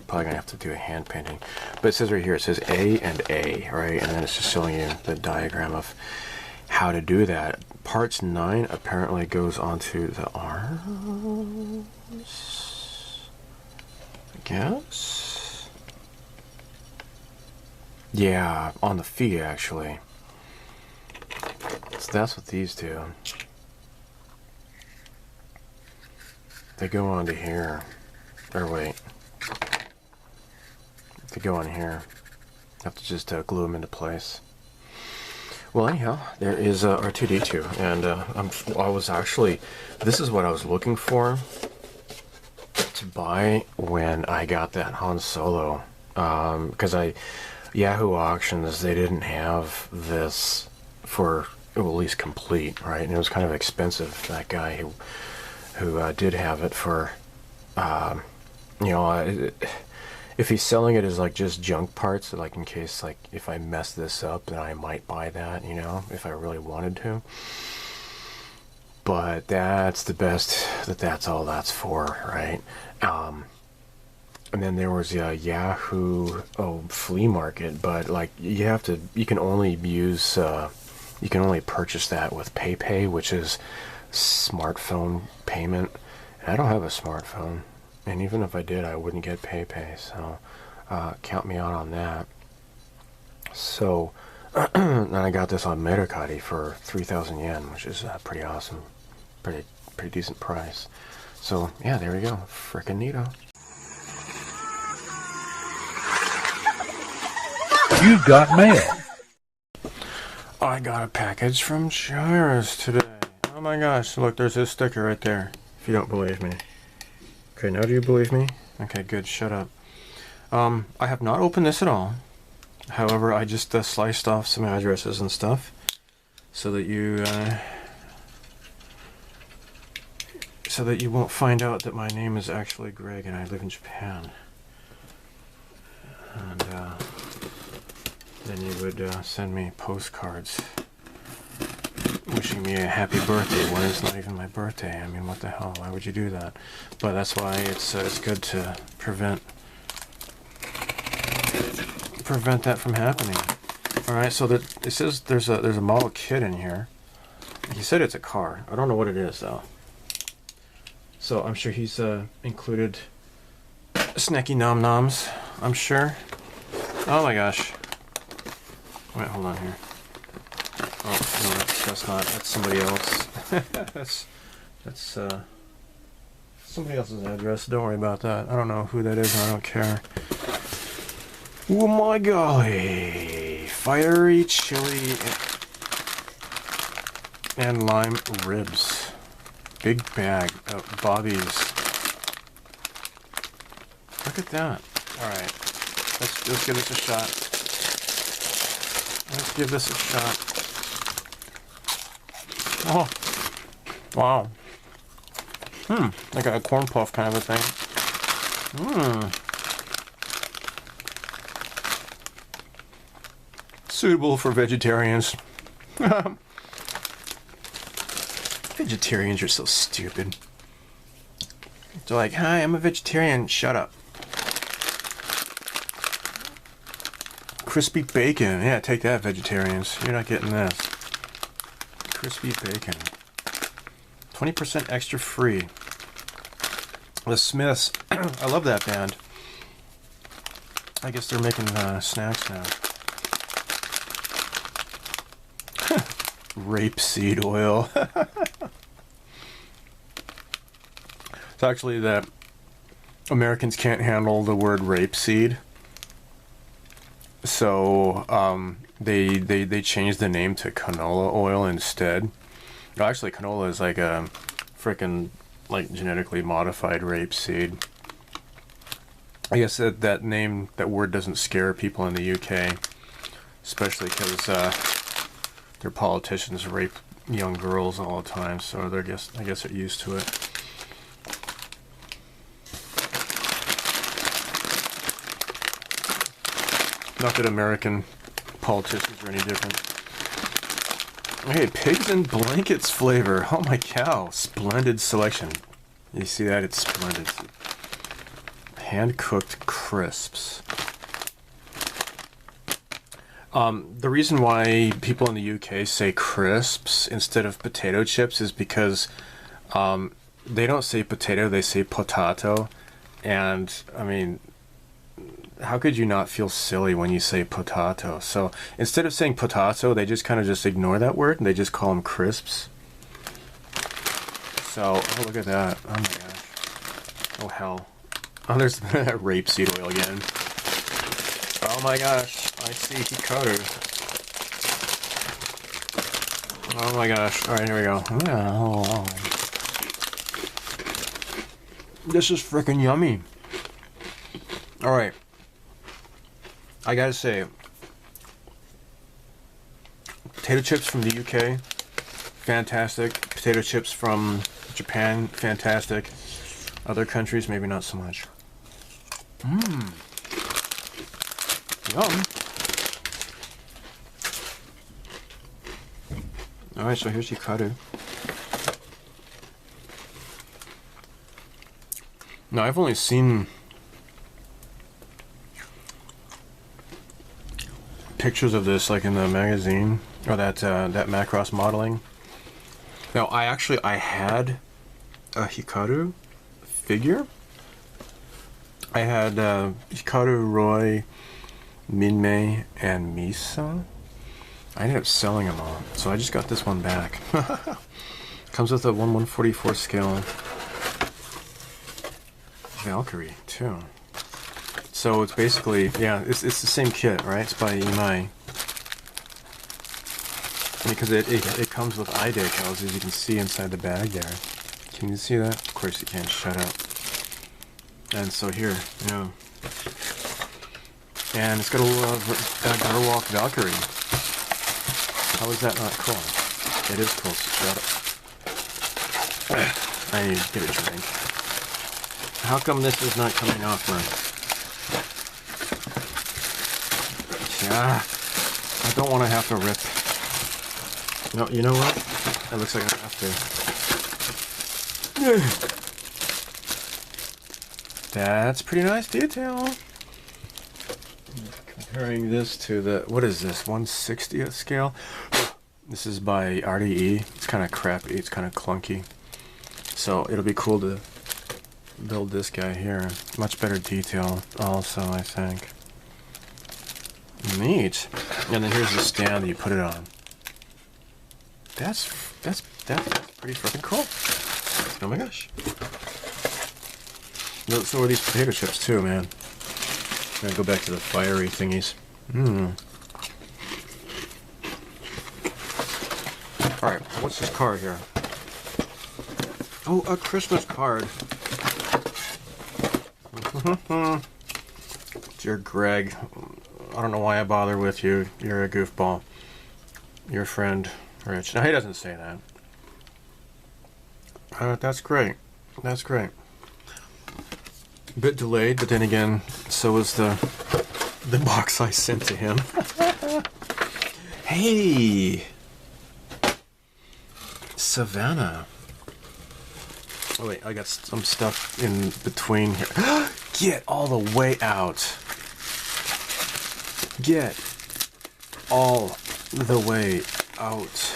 Probably going to have to do a hand painting. But it says right here, it says A and A, right? And then it's just showing you the diagram of how to do that. Parts 9 apparently goes onto the arms, I guess? Yeah, on the feet, actually. So that's what these do. They go onto here. Or wait. They go on here. Have to just glue them into place. Well, anyhow, there is R2-D2, and I was actually, this is what I was looking for to buy when I got that Han Solo, because Yahoo Auctions, they didn't have this for, well, at least complete, right? And it was kind of expensive. That guy who did have it for, you know, if he's selling it as like just junk parts, like in case, like if I mess this up, then I might buy that, you know, if I really wanted to. But that's the best that's all that's for, right? And then there was a Yahoo flea market, but like you can only use you can only purchase that with PayPay, which is smartphone payment. And I don't have a smartphone. And even if I did, I wouldn't get PayPay, so count me out on that. So, then I got this on Mercari for 3,000 yen, which is pretty awesome. Pretty decent price. So, yeah, there we go. Frickin' neato. You've got mail. I got a package from Gyruss today. Oh my gosh, look, there's his sticker right there, if you don't believe me. Okay, now do you believe me? Okay, good, shut up. I have not opened this at all. However, I just sliced off some addresses and stuff so that you won't find out that my name is actually Greg and I live in Japan. And then you would send me postcards wishing me a happy birthday when it's not even my birthday. I mean, what the hell? Why would you do that? But that's why it's good to prevent that from happening. All right, so it says there's a model kit in here. He said it's a car. I don't know what it is though. So I'm sure he's included snacky nom noms. I'm sure. Oh my gosh. Wait, hold on here. Oh no, that's not. That's somebody else. that's somebody else's address. Don't worry about that. I don't know who that is, and I don't care. Oh my golly! Fiery chili and lime ribs. Big bag of Bobby's. Look at that. All right. Let's give this a shot. Let's give this a shot. Oh, wow. Like a corn puff kind of a thing. Suitable for vegetarians. Vegetarians are so stupid. They're like, hi, I'm a vegetarian. Shut up. Crispy bacon. Yeah, take that, vegetarians. You're not getting this. Crispy bacon. 20% extra free. The Smiths. I love that band. I guess they're making snacks now. Rapeseed oil. It's actually that Americans can't handle the word rapeseed. So they changed the name to canola oil instead. No, actually, canola is like a freaking like genetically modified rapeseed. I guess that name, that word doesn't scare people in the UK, especially because their politicians rape young girls all the time. So I guess they're used to it. Not that American politicians are any different. Hey, pigs in blankets flavor. Oh my cow. Splendid selection. You see that? It's splendid. Hand-cooked crisps. The reason why people in the UK say crisps instead of potato chips is because they don't say potato, they say potato. And, I mean, how could you not feel silly when you say potato? So instead of saying potato, they just kind of just ignore that word and they just call them crisps. So, oh, look at that. Oh my gosh. Oh hell. Oh, there's that rapeseed oil again. Oh my gosh. I see Hikaru. Oh my gosh. Alright, here we go. Oh. This is freaking yummy. Alright. I gotta say, potato chips from the UK, fantastic. Potato chips from Japan, fantastic. Other countries, maybe not so much. Yum. Alright, so here's Hikaru. Now, I've only seen pictures of this like in the magazine or that Macross modeling. Now I had a Hikaru figure. I had Hikaru, Roy, Minmei, and Misa. I ended up selling them all, so I just got this one back. Comes with a 1/144 scale Valkyrie too. So it's basically, yeah, it's the same kit, right? It's by Imai. Because it comes with eye decals, as you can see inside the bag there. Can you see that? Of course you can, shut up. And so here, yeah. And it's got a little Gyruss Valkyrie. How is that not cool? It is cool, so shut up. I need to get a drink. How come this is not coming off, man? Yeah, I don't want to have to rip. No, you know what? It looks like I have to. That's pretty nice detail. Comparing this to the, what is this, 1/60th scale? This is by RDE. It's kind of crappy, it's kind of clunky. So it'll be cool to build this guy here. Much better detail also, I think. Neat. And then here's the stand that you put it on. That's pretty freaking cool. Oh my gosh. So are these potato chips too, man. I'm gonna go back to the fiery thingies. Alright, what's this card here? Oh, a Christmas card. Dear Greg, I don't know why I bother with you. You're a goofball. Your friend, Rich. No, he doesn't say that. That's great. That's great. A bit delayed, but then again, so was the box I sent to him. Hey! Savanna. Oh wait, I got some stuff in between here. Get all the way out. Get all the way out.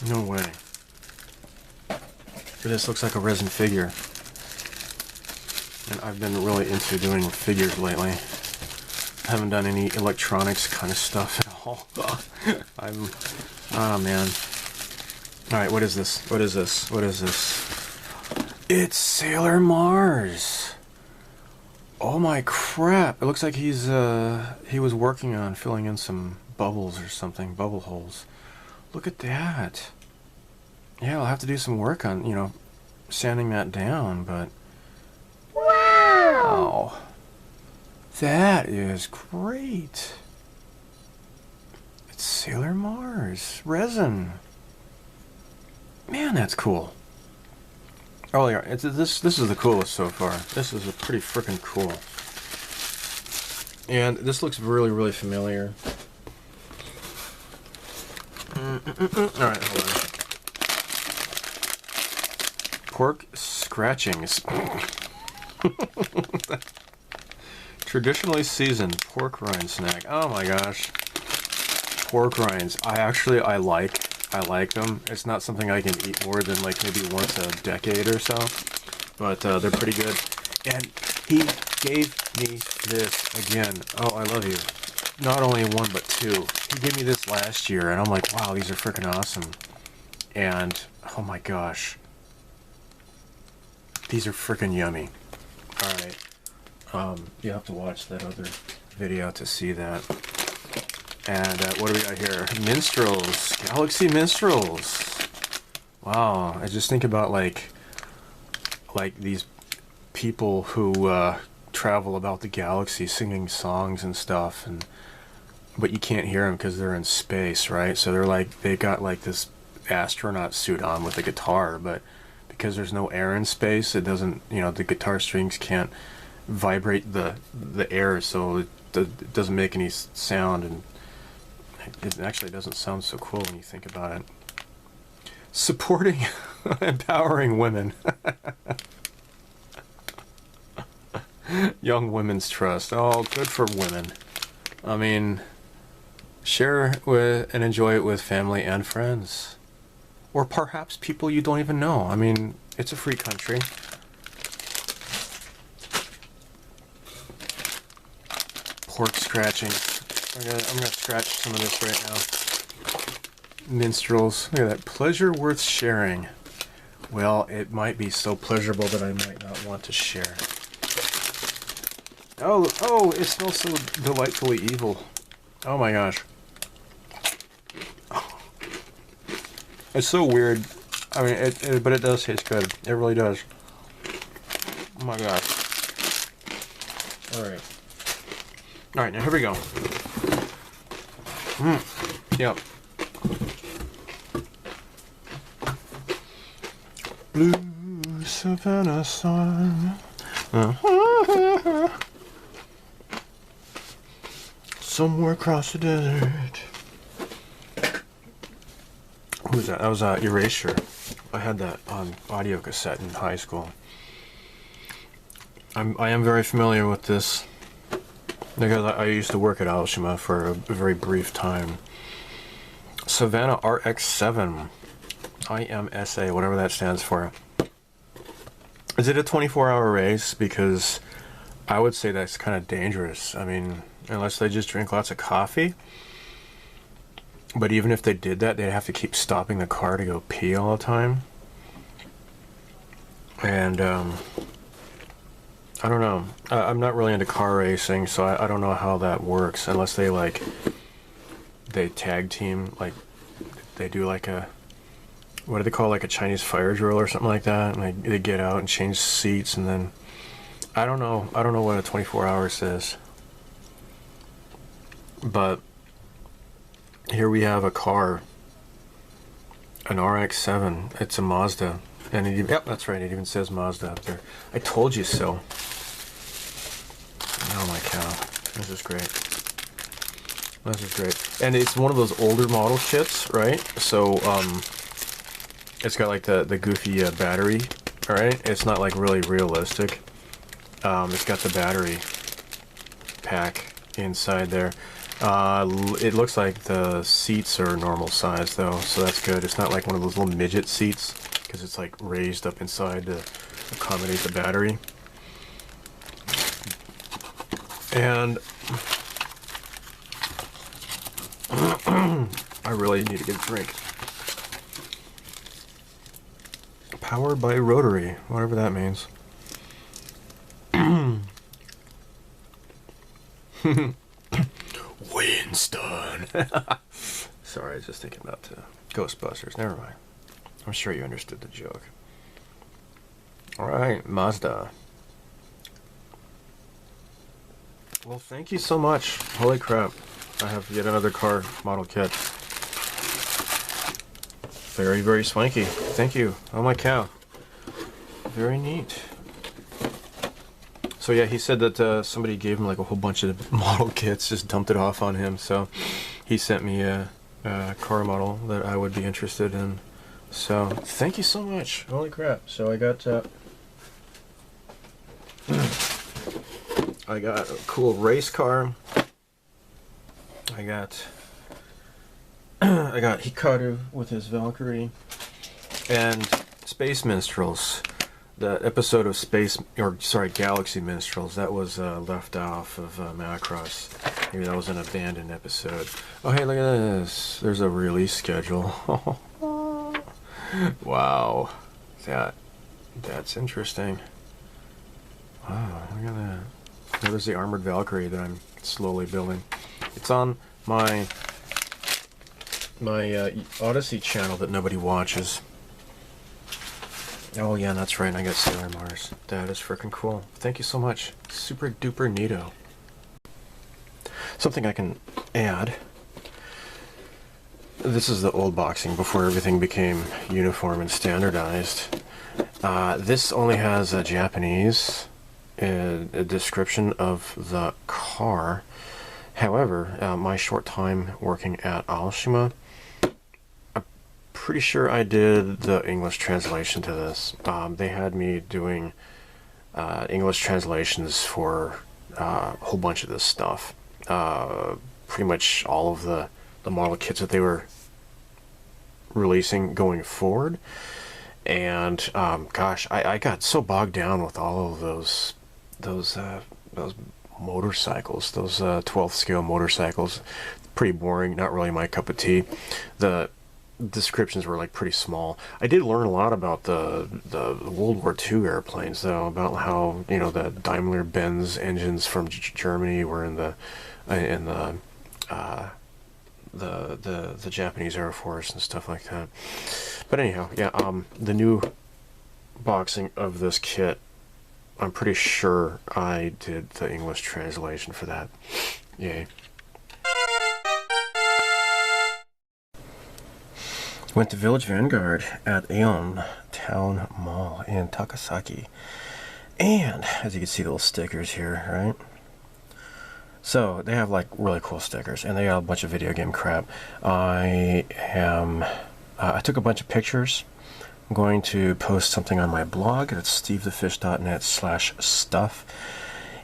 No way. This looks like a resin figure. And I've been really into doing figures lately. I haven't done any electronics kind of stuff at all. Oh man. Alright, what is this? What is this? What is this? It's Sailor Mars! Oh my crap! It looks like he was working on filling in some bubbles or something, bubble holes. Look at that! Yeah, I'll have to do some work on, you know, sanding that down, but... Wow! That is great! It's Sailor Mars. Resin. Man, that's cool. Oh yeah, this is the coolest so far. This is a pretty freaking cool. And this looks really, really familiar. Alright, hold on. Pork scratchings. Traditionally seasoned pork rind snack. Oh my gosh. Pork rinds. I like them. It's not something I can eat more than like maybe once a decade or so. But they're pretty good. And he gave me this again. Oh, I love you. Not only one, but two. He gave me this last year, and I'm like, wow, these are freaking awesome. And, oh my gosh. These are freaking yummy. Alright. You have to watch that other video to see that. And what do we got here? Minstrels. Galaxy Minstrels. Wow. I just think about like these people who travel about the galaxy singing songs and stuff, but you can't hear them because they're in space, right? So they got like this astronaut suit on with a guitar, but because there's no air in space, it doesn't, you know, the guitar strings can't vibrate the air, so it doesn't make any sound, and it actually doesn't sound so cool when you think about it. Supporting empowering women. Young Women's Trust. Oh, good for women. I mean, share with and enjoy it with family and friends. Or perhaps people you don't even know. I mean, it's a free country. Pork scratching. I'm gonna scratch some of this right now. Minstrels. Look at that. Pleasure worth sharing. Well, it might be so pleasurable that I might not want to share. Oh, it smells so delightfully evil. Oh my gosh. It's so weird. I mean, but it does taste good. It really does. Oh my gosh. Alright. Alright, now here we go. Yep. Blue Savanna sun. Somewhere across the desert. Who was that? That was Erasure. I had that on audio cassette in high school. I am very familiar with this because I used to work at Aoshima for a very brief time. Savanna RX7 IMSA, whatever that stands for. Is it a 24-hour race? Because I would say that's kind of dangerous. I mean, unless they just drink lots of coffee. But even if they did that, they'd have to keep stopping the car to go pee all the time. And, I don't know. I'm not really into car racing, so I don't know how that works. Unless they tag team, like, they do like a what do they call, like a Chinese fire drill or something like that, and they get out and change seats, and then I don't know what a 24 hours is, but here we have a car, an RX-7. It's a Mazda, and yep, that's right, it even says Mazda up there. I told you so. Oh my cow, this is great. This is great. And it's one of those older model kits, right? So it's got like the goofy battery, all right? It's not like really realistic. It's got the battery pack inside there. It looks like the seats are normal size though, so that's good. It's not like one of those little midget seats, because it's like raised up inside to accommodate the battery. And I really need to get a drink. Powered by rotary, whatever that means. Winston. Sorry, I was just thinking about Ghostbusters. Never mind. I'm sure you understood the joke. Alright, Mazda. Well, thank you so much. Holy crap. I have yet another car model kit. Very, very swanky. Thank you. Oh my cow. Very neat. So yeah, he said that somebody gave him like a whole bunch of model kits, just dumped it off on him. So he sent me a car model that I would be interested in. So thank you so much. Holy crap. So I got a cool race car. I got Hikaru with his Valkyrie, and Space Minstrels. The episode of Galaxy Minstrels, that was left off of Macross. Maybe that was an abandoned episode. Oh hey, look at this. There's a release schedule. Wow. That's interesting. Wow, look at that. There's the armored Valkyrie that I'm slowly building. It's on my Odysee channel that nobody watches. Oh yeah, that's right, I got Sailor Mars. That is freaking cool. Thank you so much. Super duper neato. Something I can add. This is the old boxing before everything became uniform and standardized. This only has a Japanese a description of the car. However, my short time working at Aoshima, I'm pretty sure I did the English translation to this. They had me doing English translations for a whole bunch of this stuff. Pretty much all of the model kits that they were releasing going forward. And gosh, I got so bogged down with all of those motorcycles, those 12th scale motorcycles. Pretty boring, not really my cup of tea. The descriptions were like pretty small. I did learn a lot about the World War II airplanes though, about how, you know, the Daimler-Benz engines from Germany were in the Japanese Air Force and stuff like that. But anyhow, yeah, the new boxing of this kit, I'm pretty sure I did the English translation for that. Yay. Went to Village Vanguard at Aeon Town Mall in Takasaki. And, as you can see, the little stickers here, right? So, they have, like, really cool stickers, and they got a bunch of video game crap. I took a bunch of pictures. I'm going to post something on my blog at stevethefish.net/stuff.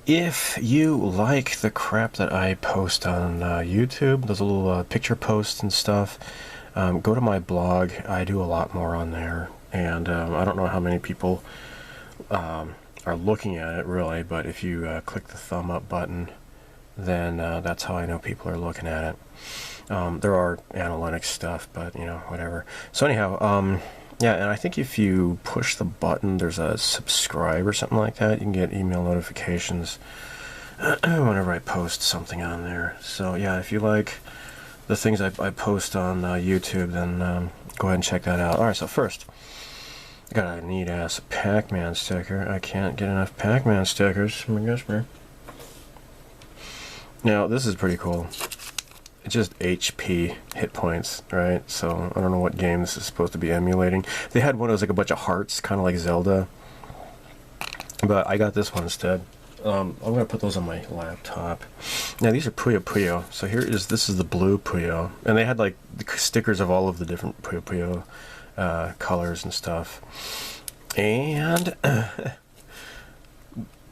If you like the crap that I post on YouTube, those little picture posts and stuff, go to my blog. I do a lot more on there, and I don't know how many people are looking at it, really, but if you click the thumb up button, then that's how I know people are looking at it. There are analytics stuff, but, you know, whatever. So anyhow, yeah, and I think if you push the button, there's a subscribe or something like that. You can get email notifications whenever I post something on there. So yeah, if you like the things I post on YouTube, then go ahead and check that out. Alright, so first, I got a neat-ass Pac-Man sticker. I can't get enough Pac-Man stickers. Oh my gosh, man. Now, this is pretty cool. It's just HP hit points, right? So, I don't know what game this is supposed to be emulating. They had one that was like a bunch of hearts, kind of like Zelda. But I got this one instead. I'm going to put those on my laptop. Now, these are Puyo Puyo. So this is the blue Puyo. And they had like the stickers of all of the different Puyo Puyo colors and stuff. And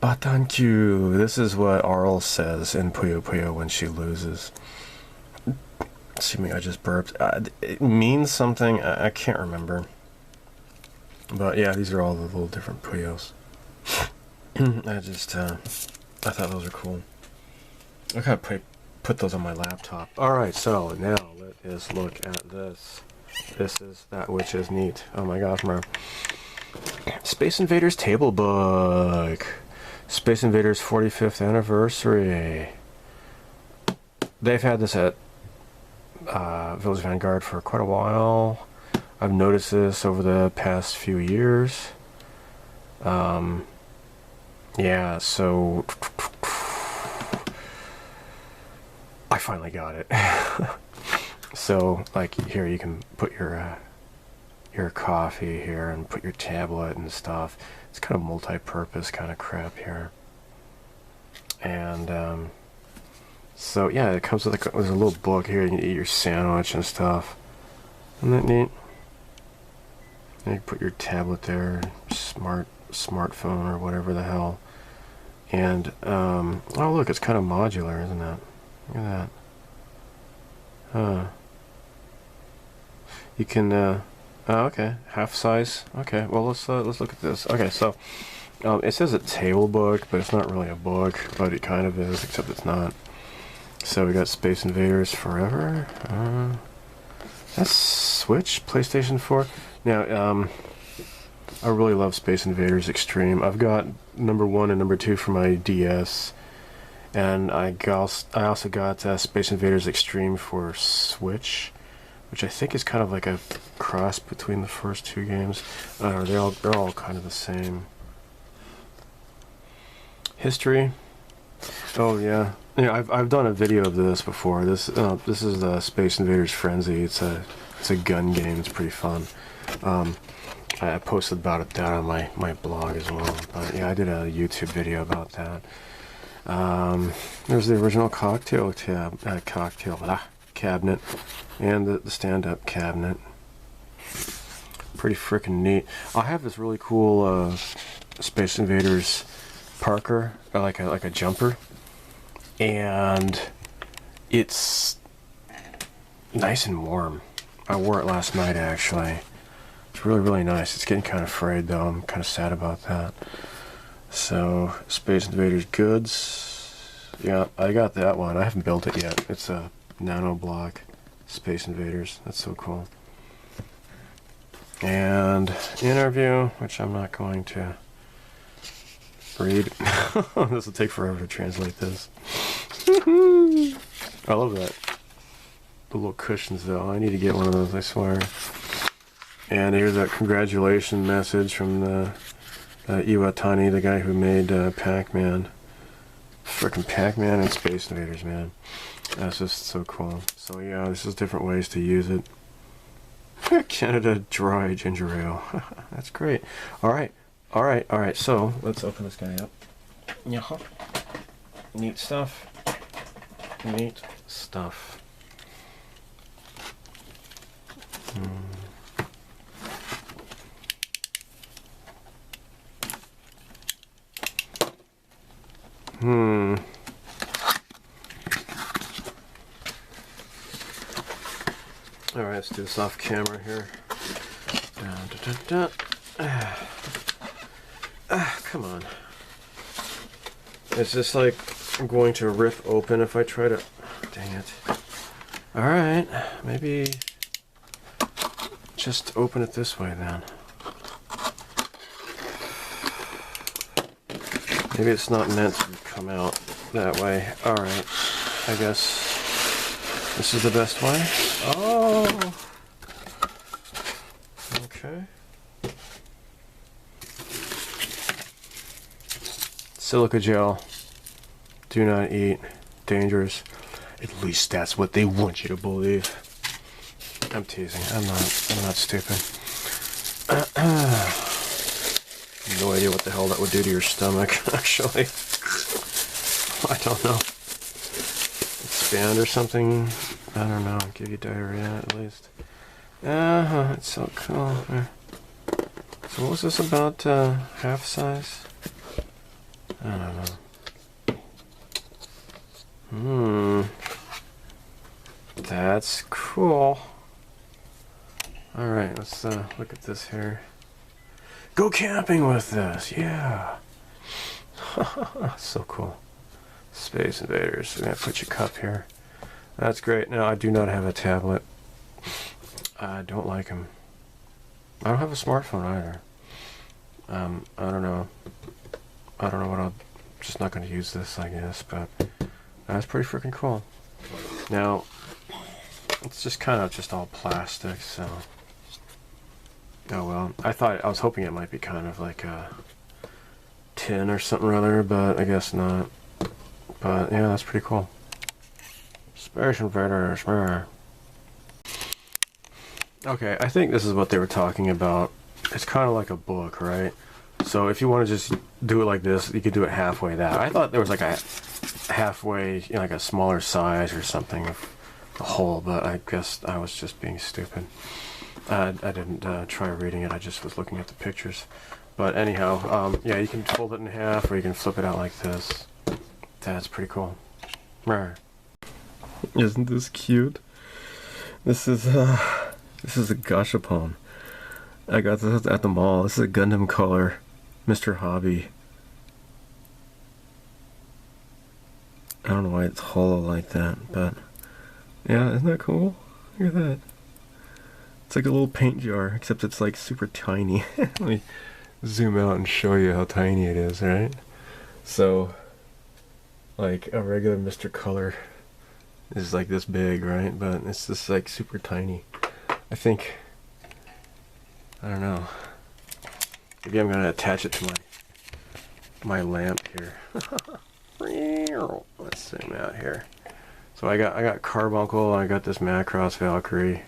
Batankyu. This is what Arl says in Puyo Puyo when she loses. Assuming I just burped. It means something. I can't remember. But yeah, these are all the little different Puyos. I thought those were cool. I gotta put those on my laptop. Alright, so now let us look at this. This is that which is neat. Oh my gosh, man. Space Invaders Table Book. Space Invaders 45th Anniversary. They've had this at Village Vanguard for quite a while. I've noticed this over the past few years. Yeah, so I finally got it. So, like, here you can put your coffee here and put your tablet and stuff. It's kind of multi-purpose kind of crap here. And so yeah, it comes with there's a little book here. You can eat your sandwich and stuff. Isn't that neat? And you put your tablet there, smartphone or whatever the hell. And oh look, it's kind of modular, isn't it? Look at that. Huh. You can oh, okay, half size. Okay, well let's look at this. Okay, so it says a table book, but it's not really a book, but it kind of is, except it's not. So we got Space Invaders Forever. That's Switch, PlayStation 4. Now, I really love Space Invaders Extreme. I've got number 1 and number 2 for my DS, and I also got Space Invaders Extreme for Switch, which I think is kind of like a cross between the first two games. They're all kind of the same. History. Oh yeah. Yeah, I've done a video of this before. This is the Space Invaders Frenzy. It's a gun game. It's pretty fun. I posted about that on my blog as well. But yeah, I did a YouTube video about that. There's the original cabinet and the stand-up cabinet. Pretty freaking neat. I have this really cool Space Invaders Parker, like a jumper. And it's nice and warm. I wore it last night actually. It's really, really nice. It's getting kind of frayed though. I'm kind of sad about that. So, Space Invaders goods. Yeah, I got that one. I haven't built it yet. It's a nano block Space Invaders. That's so cool. And interview, which I'm not going to read. This will take forever to translate this. I love that. The little cushions though. I need to get one of those, I swear. And here's a congratulations message from the Iwatani, the guy who made Pac-Man. Frickin' Pac-Man and Space Invaders, man. That's just so cool. So yeah, this is different ways to use it. Canada Dry Ginger Ale. That's great. Alright. So, let's open this guy up. Yeah. Neat stuff. Neat stuff. Alright, let's do this off camera here. Come on. It's just like I'm going to rip open if I try to... Dang it. Alright, maybe just open it this way then. Maybe it's not meant to come out that way. Alright, I guess This is the best way. Oh. Okay. Silica gel. Do not eat. Dangerous. At least that's what they want you to believe. I'm teasing. I'm not stupid. No idea what the hell that would do to your stomach, actually. I don't know. Expand or something? I don't know. Give you diarrhea at least. It's so cool. So what was this about half size? I don't know. That's cool. Alright, let's look at this here. Go camping with this, yeah. So cool. Space Invaders. I'm gonna put your cup here. That's great. Now I do not have a tablet. I don't like them. I don't have a smartphone either. I don't know. I don't know what I'm just not going to use this, I guess, but that's pretty freaking cool. Now, it's just kind of just all plastic, so. Oh well. I was hoping it might be kind of like a tin or something or other, but I guess not. But yeah, that's pretty cool. Space Invaders. Okay, I think this is what they were talking about. It's kind of like a book, right? So if you want to just do it like this, you could do it halfway that. I thought there was like a halfway, you know, like a smaller size or something of the whole, but I guess I was just being stupid. I didn't try reading it, I just was looking at the pictures. But anyhow, yeah, you can fold it in half or you can flip it out like this. That's pretty cool. Isn't this cute? This is a gashapon. I got this at the mall. This is a Gundam color, Mr. Hobby. I don't know why it's hollow like that, but yeah, isn't that cool? Look at that. It's like a little paint jar, except it's like super tiny. Let me zoom out and show you how tiny it is, right? So, like a regular Mr. Color is like this big, right? But it's just like super tiny. I think, I don't know. Maybe I'm gonna attach it to my lamp here. Let's zoom out here. So I got Carbuncle, I got this Macross Valkyrie.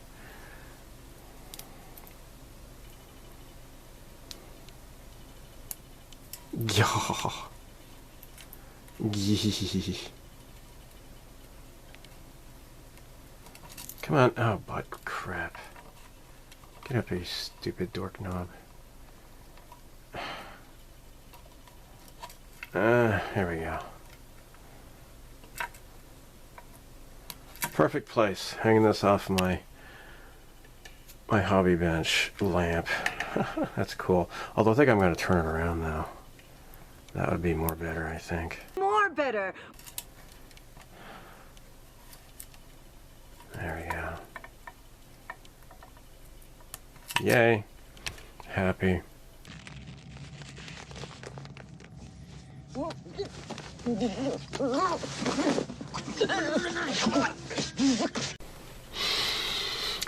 Yeah. Come on. Oh, butt crap. Get up here, you stupid dork knob. Here we go. Perfect place. Hanging this off my hobby bench lamp. That's cool. Although I think I'm going to turn it around now. That would be more better, I think. More better. There we go. Yay. Happy.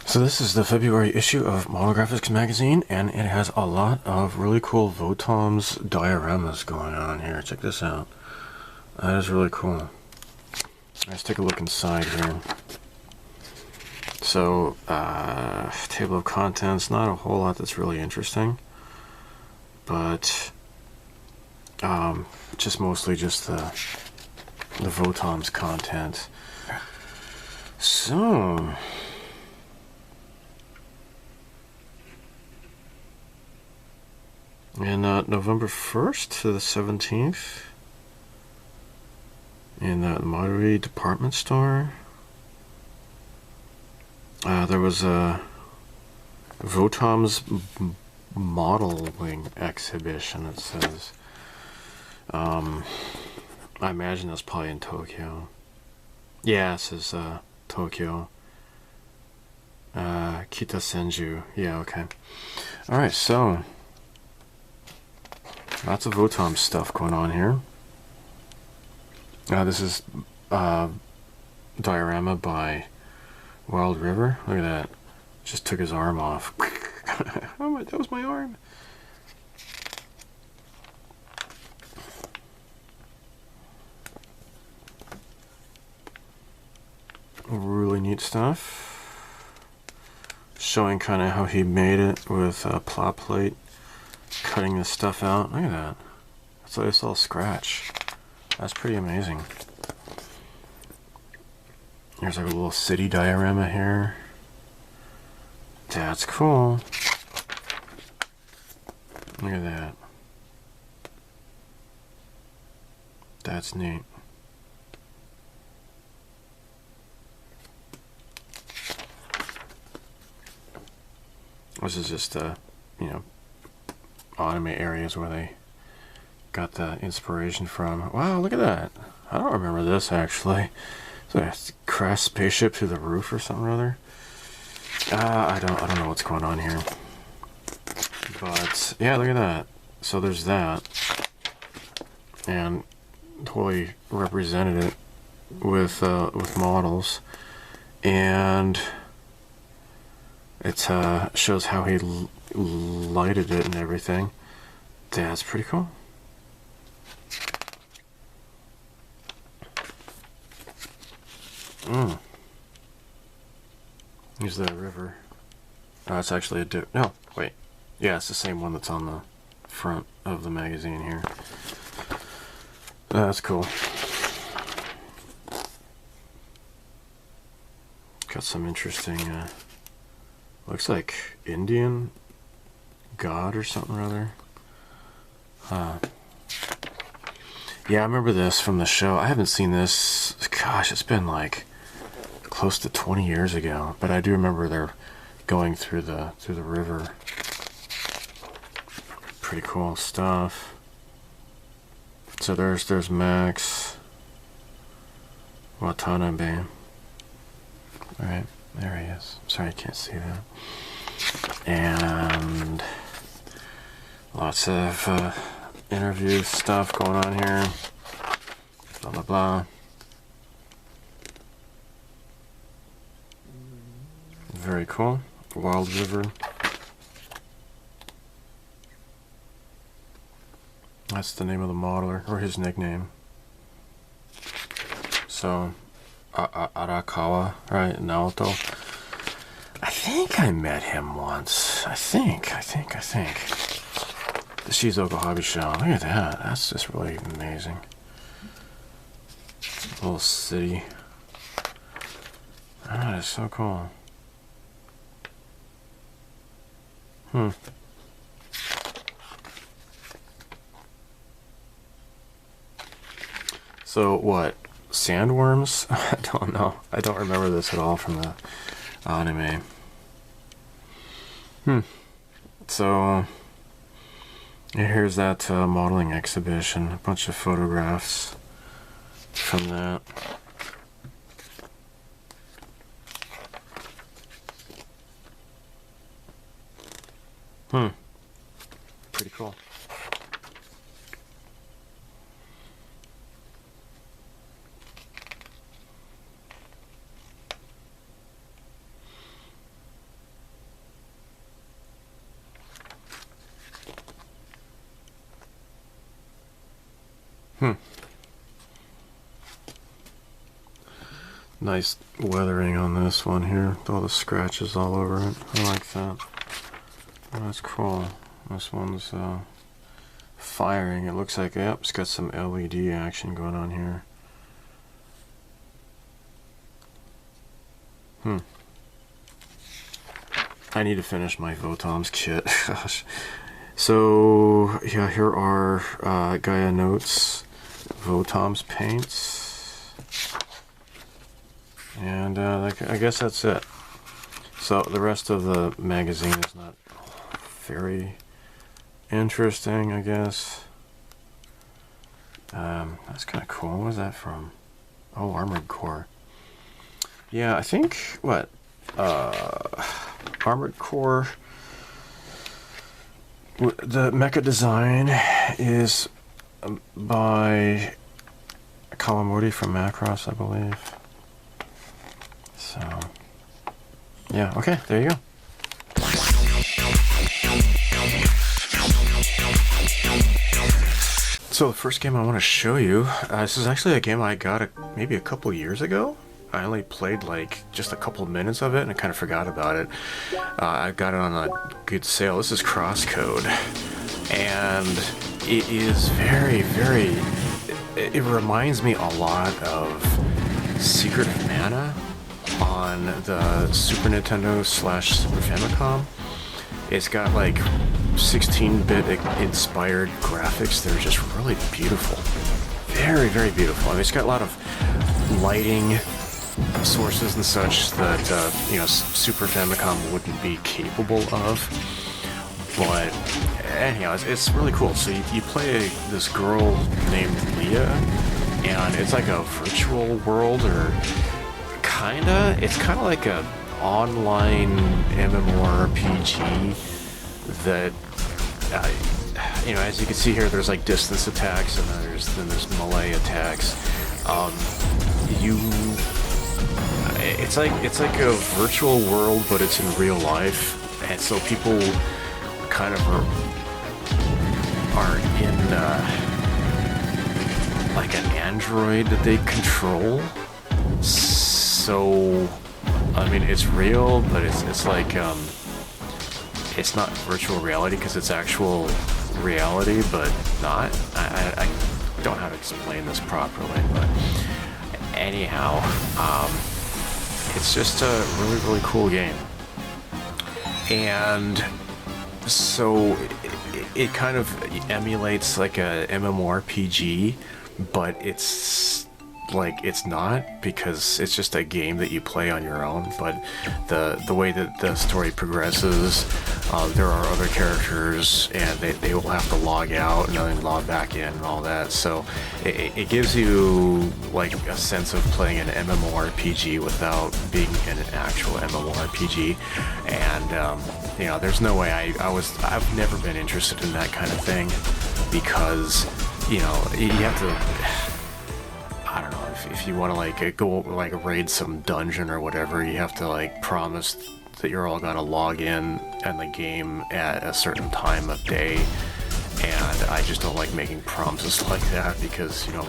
So this is the February issue of Model Graphics magazine, and it has a lot of really cool Votoms dioramas going on here. Check this out. That is really cool. Let's take a look inside here. So, table of contents, not a whole lot that's really interesting, but just mostly just the Votoms content. So, and November 1st to the 17th in the Monterey department store, there was a Votoms modeling exhibition, it says. I imagine that's probably in Tokyo. Yeah, it says Tokyo. Kita Senju. Yeah, okay. Alright, so lots of Votoms stuff going on here. This is diorama by Wild River? Look at that. Just took his arm off. Oh my, that was my arm. Really neat stuff. Showing kind of how he made it with a plot plate. Cutting this stuff out. Look at that. That's a nice little scratch. That's pretty amazing. There's like a little city diorama here. That's cool. Look at that. That's neat. This is just, you know, anime areas where they got the inspiration from. Wow, look at that. I don't remember this, actually. So a crash spaceship through the roof or something or other. I don't know what's going on here. But yeah, look at that. So there's that. And totally represented it with models. And it shows how he lighted it and everything. That's pretty cool. Here's the river. Oh, it's actually a no, wait. Yeah, it's the same one that's on the front of the magazine here. That's cool. Got some interesting, looks like Indian god or something or other. Yeah, I remember this from the show. I haven't seen this, gosh, it's been like close to 20 years ago, but I do remember they're going through the river. Pretty cool stuff. So there's Max Watanabe. Alright, there he is. Sorry I can't see that. And lots of interview stuff going on here. Blah blah blah. Very cool. Wild River. That's the name of the modeler, or his nickname. So, Arakawa, right? Naoto. I think I met him once. I think. The Shizuoka Hobby Show. Look at that. That's just really amazing. Little city. That is so cool. So what? Sandworms? I don't know. I don't remember this at all from the anime. So here's that modeling exhibition. A bunch of photographs from that. Pretty cool. Nice weathering on this one here, with all the scratches all over it. I like that. Oh, that's cool. This one's firing. It looks like, yep, it's got some LED action going on here. I need to finish my Votom's kit. Gosh. So, yeah, here are Gaia Notes, Votom's paints. And I guess that's it. So the rest of the magazine is not very interesting, I guess. That's kind of cool. What was that from? Oh, Armored Core. Yeah, I think, what? Armored Core. The mecha design is by Kawamori from Macross, I believe. So, Yeah, okay, there you go. So the first game I want to show you, this is actually a game I got maybe a couple years ago. I only played like just a couple minutes of it and I kind of forgot about it. I got it on a good sale. This is CrossCode, and it is very, very, it reminds me a lot of Secret of Mana on the Super Nintendo / Super Famicom. It's got like 16-bit inspired graphics that are just really beautiful. Very, very beautiful. I mean, it's got a lot of lighting sources and such that, you know, Super Famicom wouldn't be capable of. But anyhow, it's really cool. So you play this girl named Leah, and it's like a virtual world, or kinda. It's kind of like a online MMORPG that, you know, as you can see here, there's like distance attacks, and then there's melee attacks. It's like a virtual world, but it's in real life, and so people kind of are in like an android that they control. So I mean, it's real, but it's like it's not virtual reality because it's actual reality, but not. I don't know how to explain this properly, but anyhow, it's just a really, really cool game. And so it kind of emulates like a MMORPG, but it's like it's not, because it's just a game that you play on your own. But the way that the story progresses, there are other characters, and they will have to log out and then log back in and all that. So it gives you like a sense of playing an MMORPG without being an actual MMORPG. And you know, there's no way I've never been interested in that kind of thing, because you know, you have to, I don't know, if you want to like go like raid some dungeon or whatever, you have to like promise that you're all gonna log in the game at a certain time of day, and I just don't like making promises like that, because you know,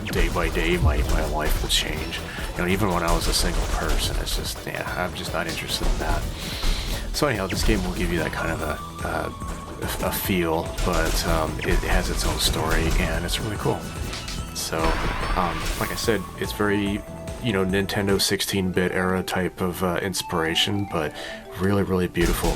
day by day my life will change. You know, even when I was a single person, it's just, yeah, I'm just not interested in that. So anyhow, this game will give you that kind of a feel, but it has its own story, and it's really cool. So, like I said, it's very, you know, Nintendo 16-bit era type of inspiration, but really, really beautiful.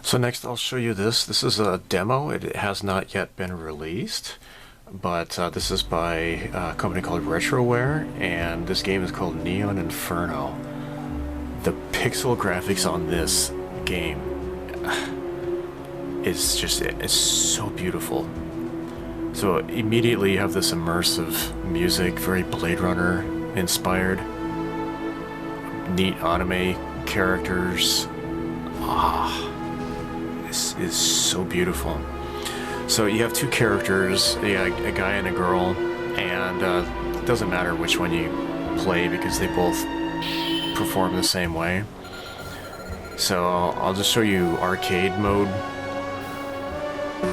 So next I'll show you this. This is a demo. It has not yet been released, but this is by a company called Retroware, and this game is called Neon Inferno. The pixel graphics on this game is just, it's so beautiful. So immediately you have this immersive music, very Blade Runner inspired, neat anime characters. This is so beautiful. So you have two characters, a guy and a girl, and it doesn't matter which one you play because they both perform the same way. So I'll just show you arcade mode.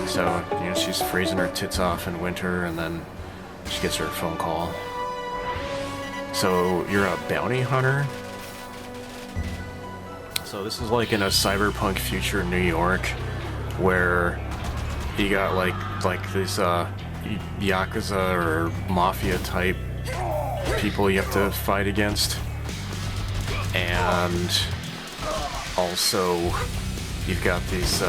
So, you know, she's freezing her tits off in winter, and then she gets her phone call. So you're a bounty hunter. So this is like in a cyberpunk future New York, where you got like this Yakuza or Mafia type people you have to fight against. And also you've got these,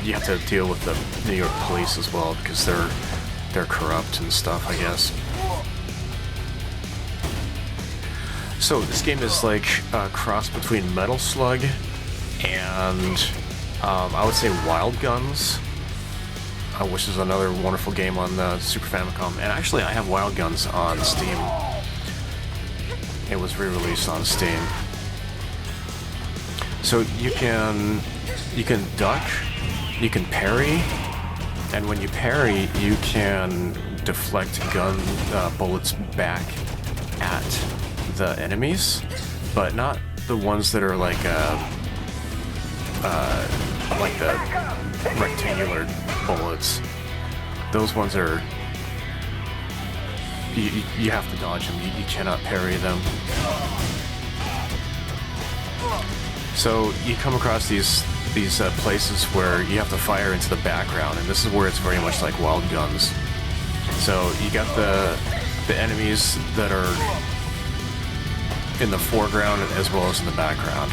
you have to deal with the New York police as well, because they're corrupt and stuff, I guess. So this game is like a cross between Metal Slug and I would say Wild Guns, which is another wonderful game on the Super Famicom. And actually, I have Wild Guns on Steam. It was re-released on Steam. So you can duck, you can parry, and when you parry, you can deflect gun bullets back at the enemies, but not the ones that are like the rectangular bullets. Those ones are you have to dodge them. You cannot parry them. So you come across these places where you have to fire into the background, and this is where it's very much like Wild Guns. So you got the enemies that are in the foreground as well as in the background.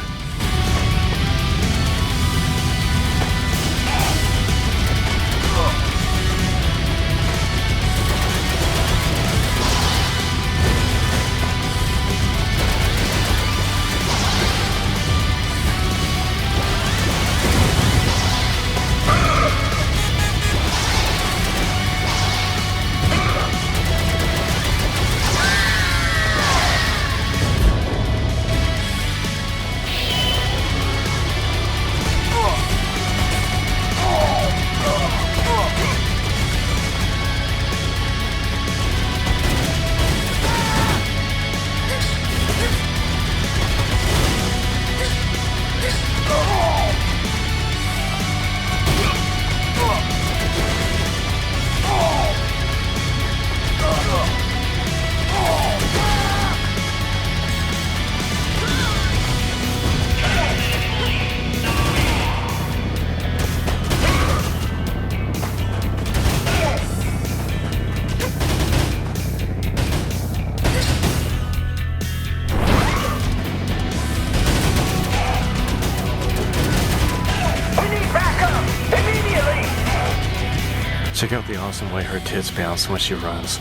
Check out the awesome way her tits bounce when she runs.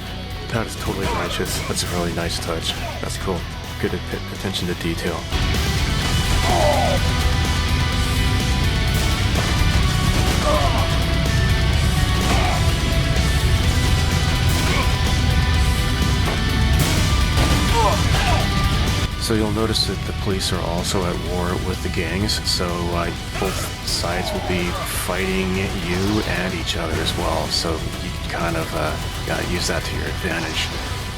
That is totally righteous. That's a really nice touch. That's cool. Good attention to detail. So you'll notice that the police are also at war with the gangs, so both sides will be fighting you and each other as well, so you kind of use that to your advantage.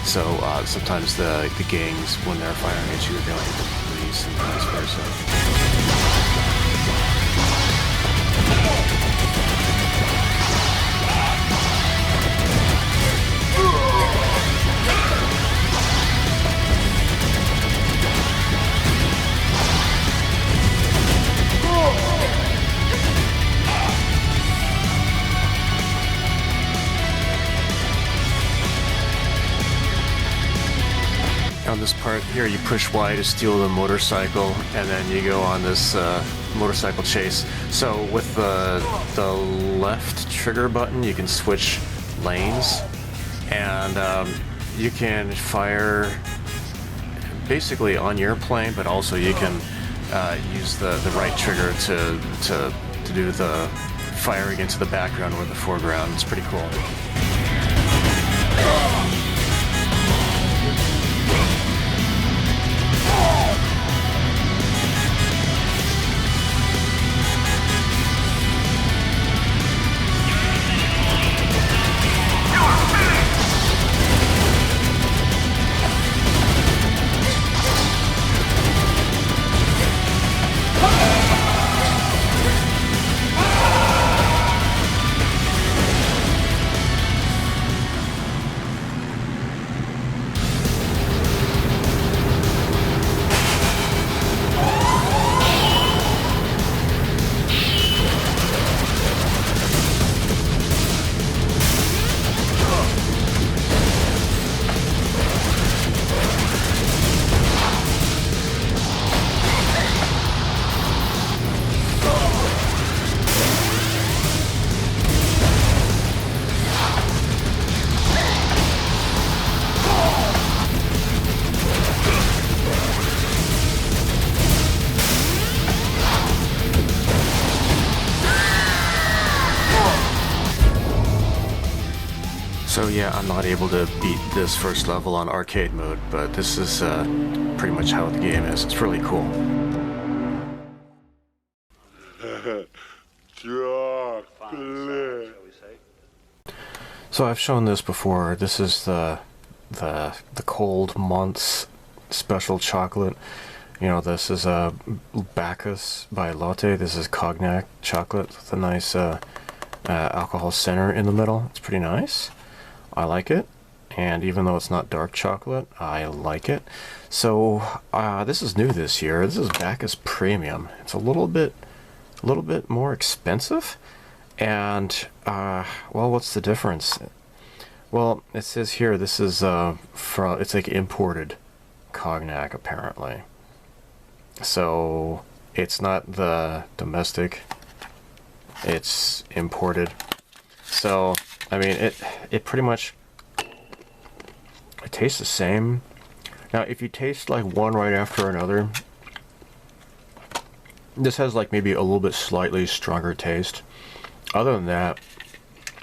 So sometimes the gangs, when they're firing at you, they'll hit the police and vice versa. On this part here, you push Y to steal the motorcycle, and then you go on this motorcycle chase. So with the left trigger button, you can switch lanes, and you can fire basically on your plane, but also you can use the right trigger to do the firing into the background or the foreground. It's pretty cool. So yeah, I'm not able to beat this first level on arcade mode, but this is pretty much how the game is. It's really cool. So I've shown this before. This is the cold months special chocolate. You know, this is a Bacchus by Lotte. This is cognac chocolate with a nice alcohol center in the middle. It's pretty nice. I like it. And even though it's not dark chocolate, I like it. So this is new this year. This is Bacchus Premium. It's a little bit more expensive. And well, what's the difference? Well, it says here this is it's like imported cognac apparently. So it's not the domestic, it's imported. So I mean, it pretty much, it tastes the same. Now if you taste like one right after another, this has like maybe a little bit slightly stronger taste. Other than that,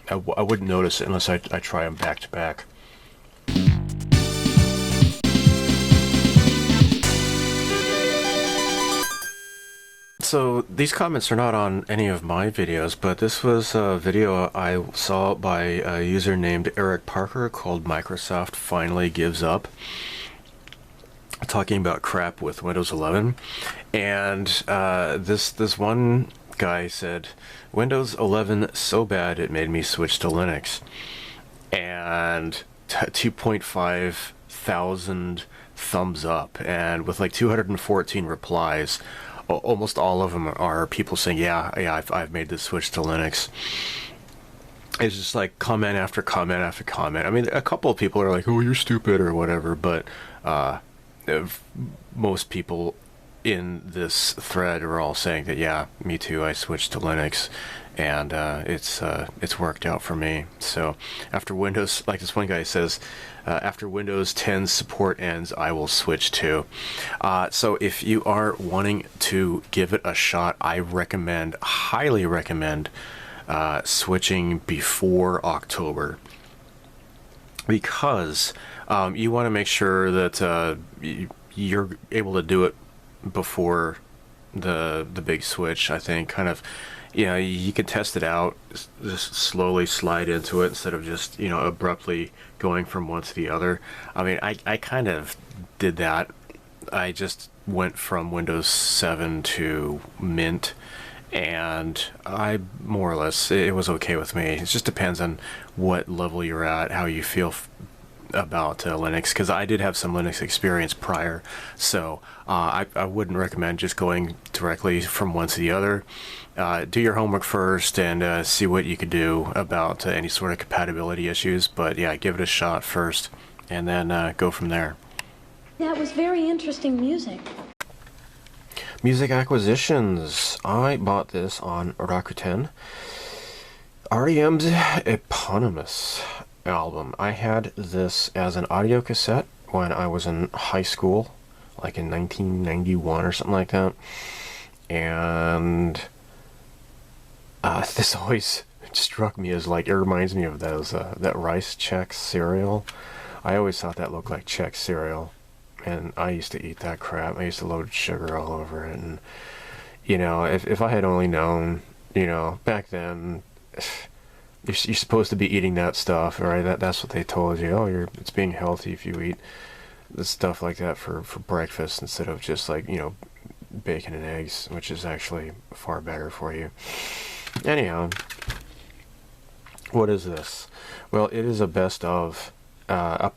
I wouldn't notice it unless I try them back to back. So these comments are not on any of my videos, but this was a video I saw by a user named Eric Parker called Microsoft Finally Gives Up, talking about crap with Windows 11. And this one guy said, Windows 11 so bad it made me switch to Linux. And 2.5 thousand thumbs up, and with like 214 replies. Almost all of them are people saying, yeah, I've made the switch to Linux. It's just like comment after comment after comment. I mean, a couple of people are like, oh, you're stupid or whatever, but most people in this thread are all saying that, yeah, me too, I switched to Linux, and it's worked out for me. So after Windows, like this one guy says, after Windows 10 support ends, I will switch to. So if you are wanting to give it a shot, I recommend, highly recommend, switching before October, because you want to make sure that you're able to do it before the big switch. I think kind of, you know, you can test it out, just slowly slide into it instead of just, you know, abruptly going from one to the other. I mean, I kind of did that. I just went from Windows 7 to Mint, and I more or less, it was okay with me. It just depends on what level you're at, how you feel about Linux, because I did have some Linux experience prior, so I wouldn't recommend just going directly from one to the other. Do your homework first and see what you could do about any sort of compatibility issues, but yeah, give it a shot first and then go from there. That was very interesting music. Music acquisitions. I bought this on Rakuten. REM's eponymous album. I had this as an audio cassette when I was in high school, like in 1991 or something like that, and this always struck me as like, it reminds me of those that rice Chex cereal. I always thought that looked like Chex cereal, and I used to eat that crap. I used to load sugar all over it, and you know, if I had only known, you know, back then, you're supposed to be eating that stuff, right? That's what they told you. Oh, it's being healthy if you eat the stuff like that for breakfast instead of just like, you know, bacon and eggs, which is actually far better for you. Anyhow, what is this? Well, it is a best of up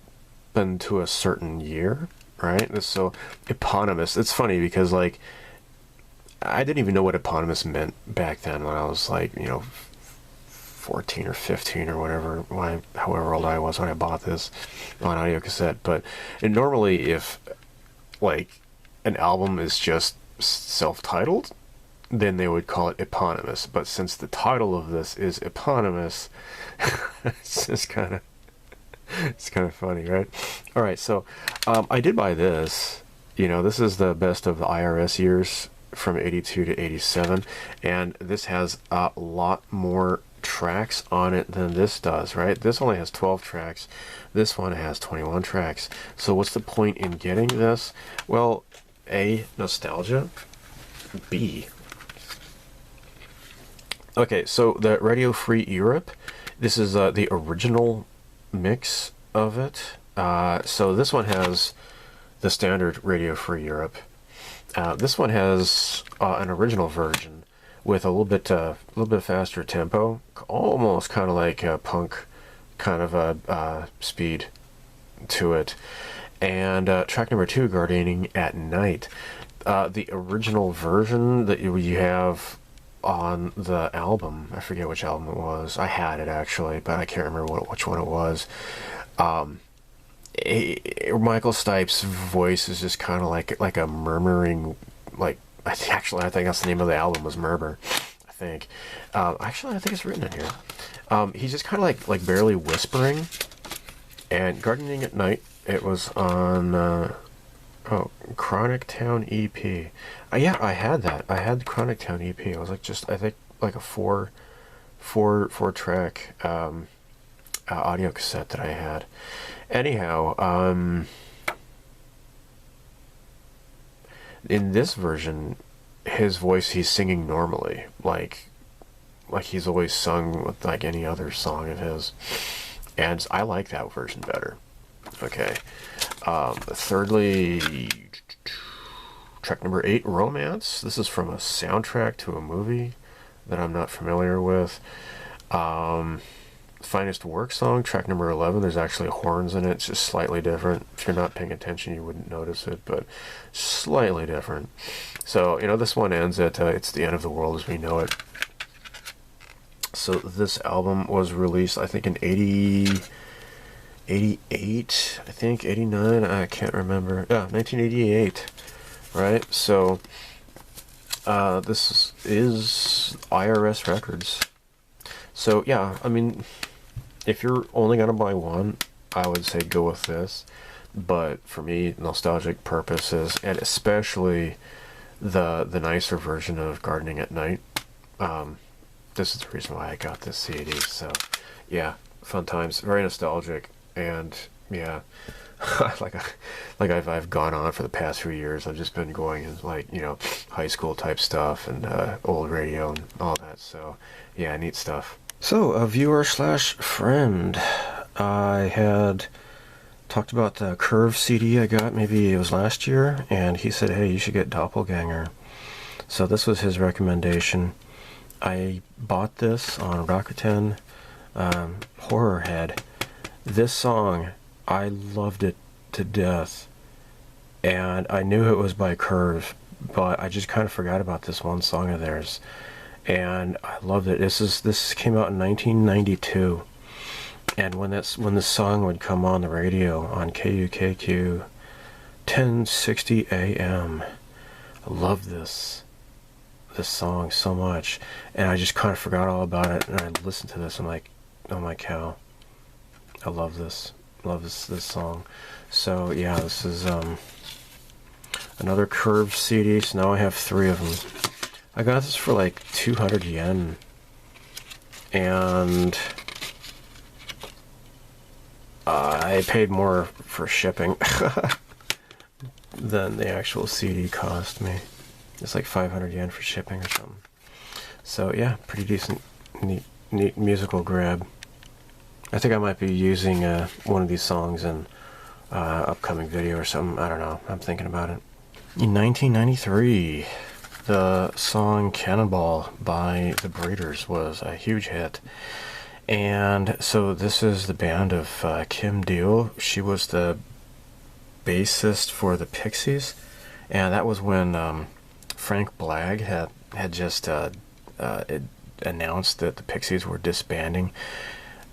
into a certain year, right? So eponymous. It's funny because like I didn't even know what eponymous meant back then when I was like, you know, 14 or 15 or whatever, however old I was when I bought this on audio cassette. But normally if like an album is just self-titled, then they would call it eponymous. But since the title of this is eponymous, it's just kind of funny, right? All right, so I did buy this. You know, this is the best of the IRS years from 82 to 87, and this has a lot more tracks on it than this does, right? This only has 12 tracks. This one has 21 tracks. So what's the point in getting this? Well, A, nostalgia. B. Okay, so the Radio Free Europe, this is the original mix of it. So this one has the standard Radio Free Europe. This one has an original version with a little bit faster tempo, almost kind of like a punk kind of a speed to it. And track number 2, Gardening at Night. The original version that you have on the album, I forget which album it was. I had it actually, but I can't remember which one it was. Michael Stipe's voice is just kind of like a murmuring, like I think that's the name of the album was Murmur. I think. Actually, I think it's written in here. He's just kind of like barely whispering. And Gardening at Night, it was on Chronic Town EP. Yeah, I had that. I had the Chronic Town EP. It was I think like a four track audio cassette that I had. Anyhow, in this version, his voice, he's singing normally, like he's always sung with like any other song of his, and I like that version better. Okay. Thirdly, track number 8, Romance. This is from a soundtrack to a movie that I'm not familiar with. Finest Work song, track number 11. There's actually horns in it. It's just slightly different. If you're not paying attention, you wouldn't notice it, but slightly different. So, this one ends at It's the End of the World as We Know It. So this album was released, I think, in 88, I think, 89, I can't remember. Yeah, 1988, right? So, this is IRS Records. So, yeah, I mean, if you're only going to buy one, I would say go with this. But for me, nostalgic purposes, and especially the nicer version of Gardening at Night, this is the reason why I got this CD. So, yeah, fun times, very nostalgic, and yeah, I've gone on for the past few years. I've just been going in high school type stuff and old radio and all that. So, yeah, neat stuff. So, a viewer/friend, I had talked about the Curve CD I got, maybe it was last year, and he said, hey, you should get Doppelganger. So this was his recommendation. I bought this on Rakuten Horror Head. This song, I loved it to death, and I knew it was by Curve, but I just kind of forgot about this one song of theirs. And I loved it. This came out in 1992, and when this song would come on the radio on KUKQ 1060 AM, I loved this song so much, and I just kind of forgot all about it. And I listened to this, I'm like, oh my cow, I love this song. So yeah, this is another Curve CD. So now I have 3 of them. I got this for like 200 yen, and I paid more for shipping than the actual CD cost me. It's like 500 yen for shipping or something. So yeah, pretty decent, neat musical grab. I think I might be using one of these songs in upcoming video or something. I don't know. I'm thinking about it. In 1993. The song Cannonball by the Breeders was a huge hit. And so this is the band of Kim Deal. She was the bassist for the Pixies. And that was when Frank Blagg had just announced that the Pixies were disbanding.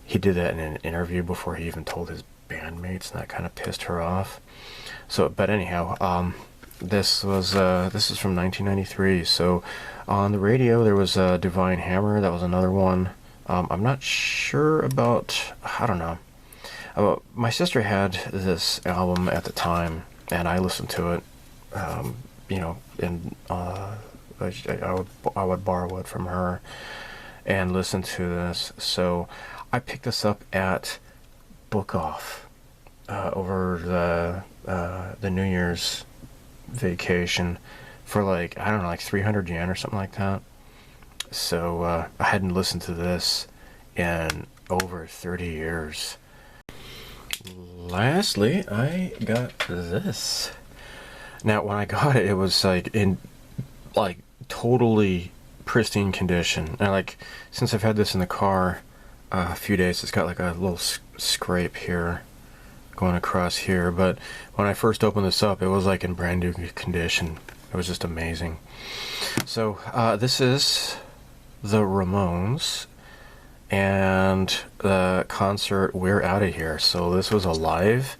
He did that in an interview before he even told his bandmates, and that kind of pissed her off. So, but anyhow, this is from 1993. So on the radio there was Divine Hammer. That was another one. I'm not sure about, I don't know. My sister had this album at the time, and I listened to it. And I would borrow it from her. and listen to this. So I picked this up at Book Off over the New Year's vacation for like, I don't know, like 300 yen or something like that. So I hadn't listened to this in over 30 years. Lastly, I got this. Now, when I got it, it was like in like totally pristine condition. And like, since I've had this in the car a few days, it's got like a little scrape here going across here. But when I first opened this up, it was like in brand new condition. It was just amazing. So this is the Ramones and the concert We're Outta Here. So this was a live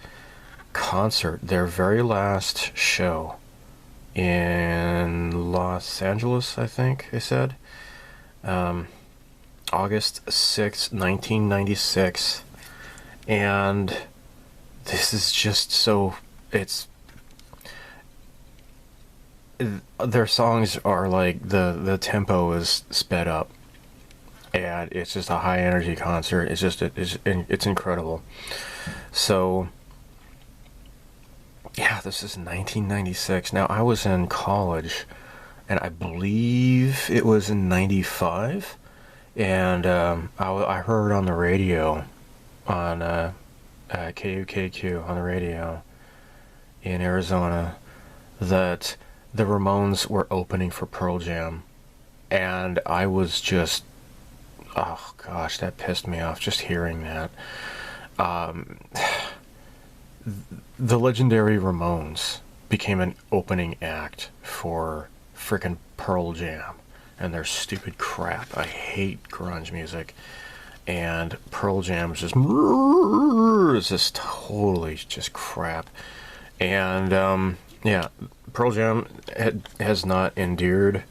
concert, their very last show in Los Angeles, I think they said. August 6th, 1996. And this is just so, their songs are like, the tempo is sped up. And it's just a high energy concert. It's incredible. So, yeah, this is 1996. Now, I was in college, and I believe it was in 95. And I heard on the radio, on KUKQ on the radio in Arizona, that the Ramones were opening for Pearl Jam. And I was just, oh gosh, that pissed me off just hearing that. The legendary Ramones became an opening act for frickin' Pearl Jam and their stupid crap. I hate grunge music, and Pearl Jam is just totally just crap. And yeah, Pearl Jam has not endured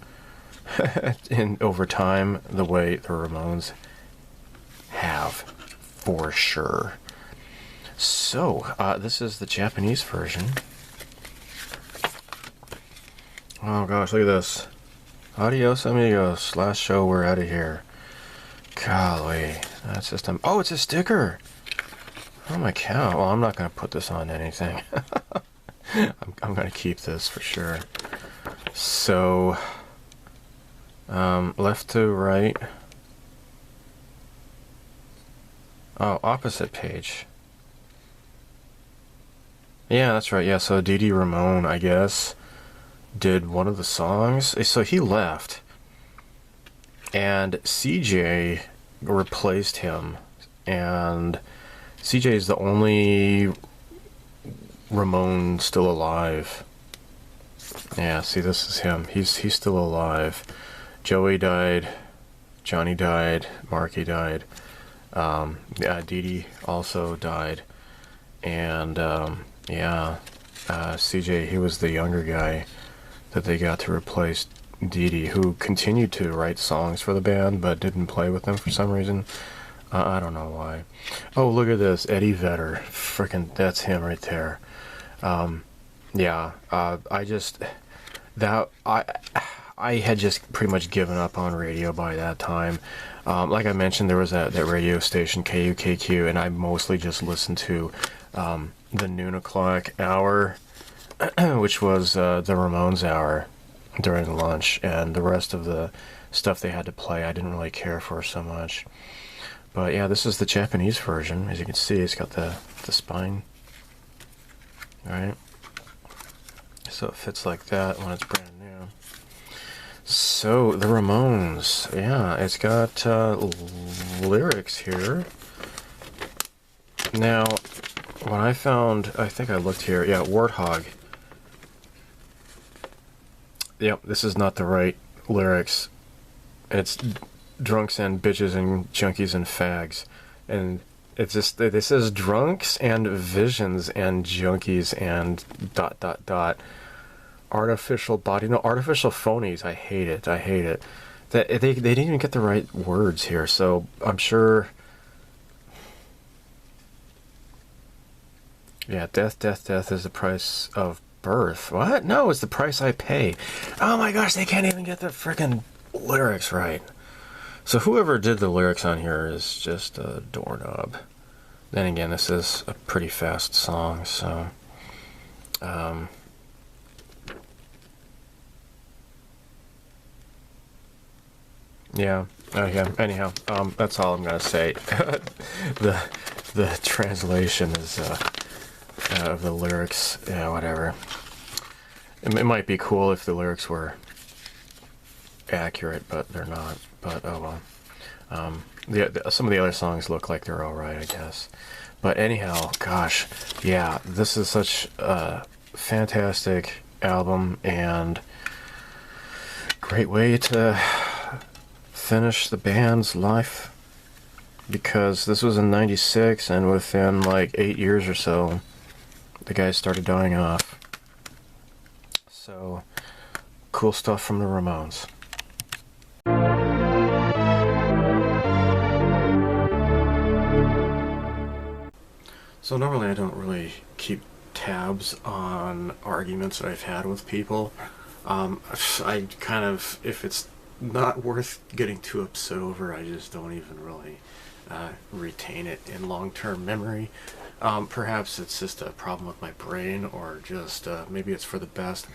in over time the way the Ramones have, for sure. So this is the Japanese version. Oh gosh, look at this. Adios amigos, last show, we're out of here. Golly, that's just oh, it's a sticker. Oh my cow. Well, I'm not gonna put this on anything. I'm gonna keep this for sure. So left to right. Oh, opposite page. Yeah, that's right. Yeah, so Didi Ramone, I guess, did one of the songs. So he left, and CJ replaced him, and CJ is the only Ramone still alive. Yeah, see, this is him. He's still alive. Joey died, Johnny died, Marky died, Didi also died, and yeah, CJ, he was the younger guy that they got to replace Didi, who continued to write songs for the band but didn't play with them for some reason. I don't know why. Oh, look at this, Eddie Vedder. Frickin', that's him right there. Yeah, I had just pretty much given up on radio by that time. Like I mentioned, there was that radio station, KUKQ, and I mostly just listened to the noon o'clock hour, which was the Ramones hour during lunch, and the rest of the stuff they had to play I didn't really care for so much. But yeah, this is the Japanese version. As you can see, it's got the spine. Alright. So it fits like that when it's brand new. So, the Ramones. Yeah, it's got lyrics here. Now, when I found, I think I looked here, yeah, Warthog. Yep, this is not the right lyrics. It's drunks and bitches and junkies and fags. And it's just, this says drunks and visions and junkies and ... Artificial body, no, artificial phonies. I hate it. I hate it. That they didn't even get the right words here, so I'm sure. Yeah, death is the price of birth. What? No, it's the price I pay. Oh my gosh, they can't even get the frickin' lyrics right. So whoever did the lyrics on here is just a doorknob. Then again, this is a pretty fast song, so... yeah. Okay. Anyhow, that's all I'm gonna say. the translation is of the lyrics. Yeah, whatever. It might be cool if the lyrics were accurate, but they're not. But oh well. Some of the other songs look like they're all right, I guess. But anyhow, gosh, yeah, this is such a fantastic album and great way to finish the band's life, because this was in '96, and within like 8 years or so, the guys started dying off. So, cool stuff from the Ramones. So normally I don't really keep tabs on arguments that I've had with people. I kind of, if it's not worth getting too upset over, I just don't even really retain it in long-term memory. Perhaps it's just a problem with my brain, or just maybe it's for the best.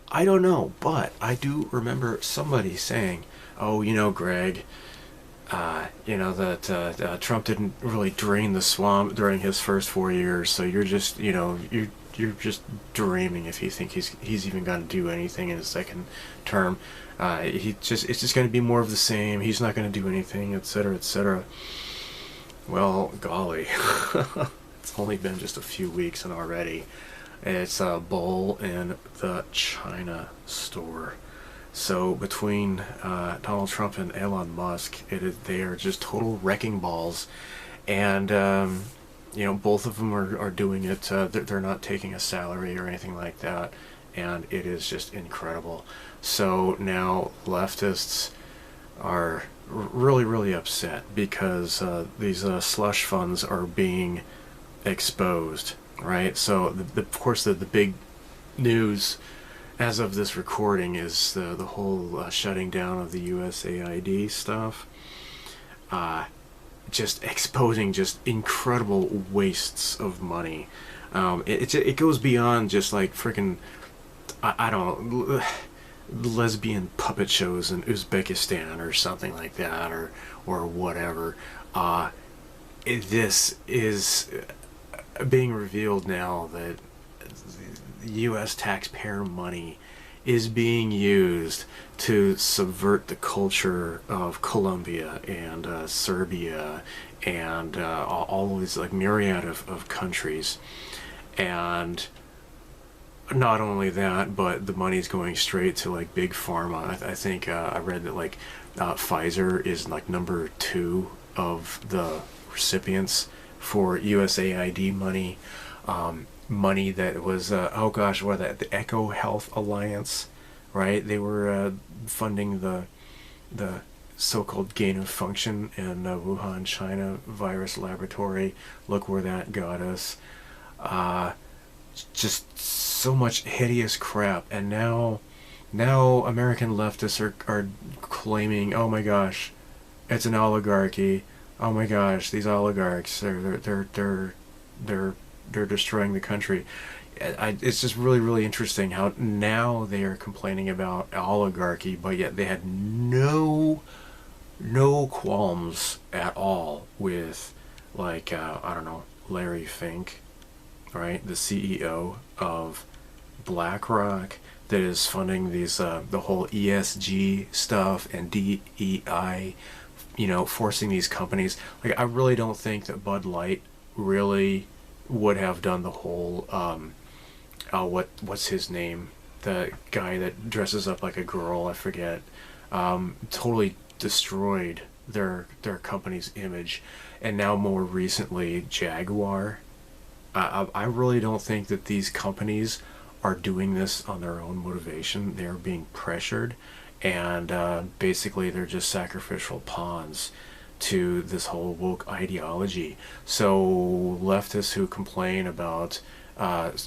I don't know, but I do remember somebody saying, oh, you know, Greg, you know, that Trump didn't really drain the swamp during his first 4 years, so you're just, you know, you're just dreaming if you think he's even going to do anything in his second term. It's just going to be more of the same. He's not going to do anything, etc., etc. Well, golly, it's only been just a few weeks, and already it's a bull in the China store. So between Donald Trump and Elon Musk, they are just total wrecking balls, and you know, both of them are doing it. They're not taking a salary or anything like that, and it is just incredible. So now leftists are really, really upset because these slush funds are being exposed, right? So of course the big news as of this recording is the whole shutting down of the USAID stuff, just exposing just incredible wastes of money. It goes beyond just like freaking, I don't know, lesbian puppet shows in Uzbekistan or something like that, or whatever. This is being revealed now that U.S. taxpayer money is being used to subvert the culture of Colombia and Serbia and all of these like myriad of countries. And not only that, but the money's going straight to like big pharma. I think I read that like Pfizer is like number 2 of the recipients for USAID money. Money that was oh gosh, what that, the Eco Health Alliance, right? They were funding the so-called gain of function in Wuhan, China virus laboratory. Look where that got us. Just so much hideous crap, and now American leftists are claiming, oh my gosh, it's an oligarchy. Oh my gosh, these oligarchs, they're destroying the country. It's just really, really interesting how now they are complaining about oligarchy, but yet they had no qualms at all with, like, I don't know, Larry Fink, right, the CEO of BlackRock, that is funding these the whole ESG stuff and DEI, you know, forcing these companies. Like, I really don't think that Bud Light really would have done the whole what's his name, the guy that dresses up like a girl, I forget, totally destroyed their company's image. And now more recently Jaguar. I really don't think that these companies are doing this on their own motivation. They're being pressured, and basically they're just sacrificial pawns to this whole woke ideology. So leftists who complain about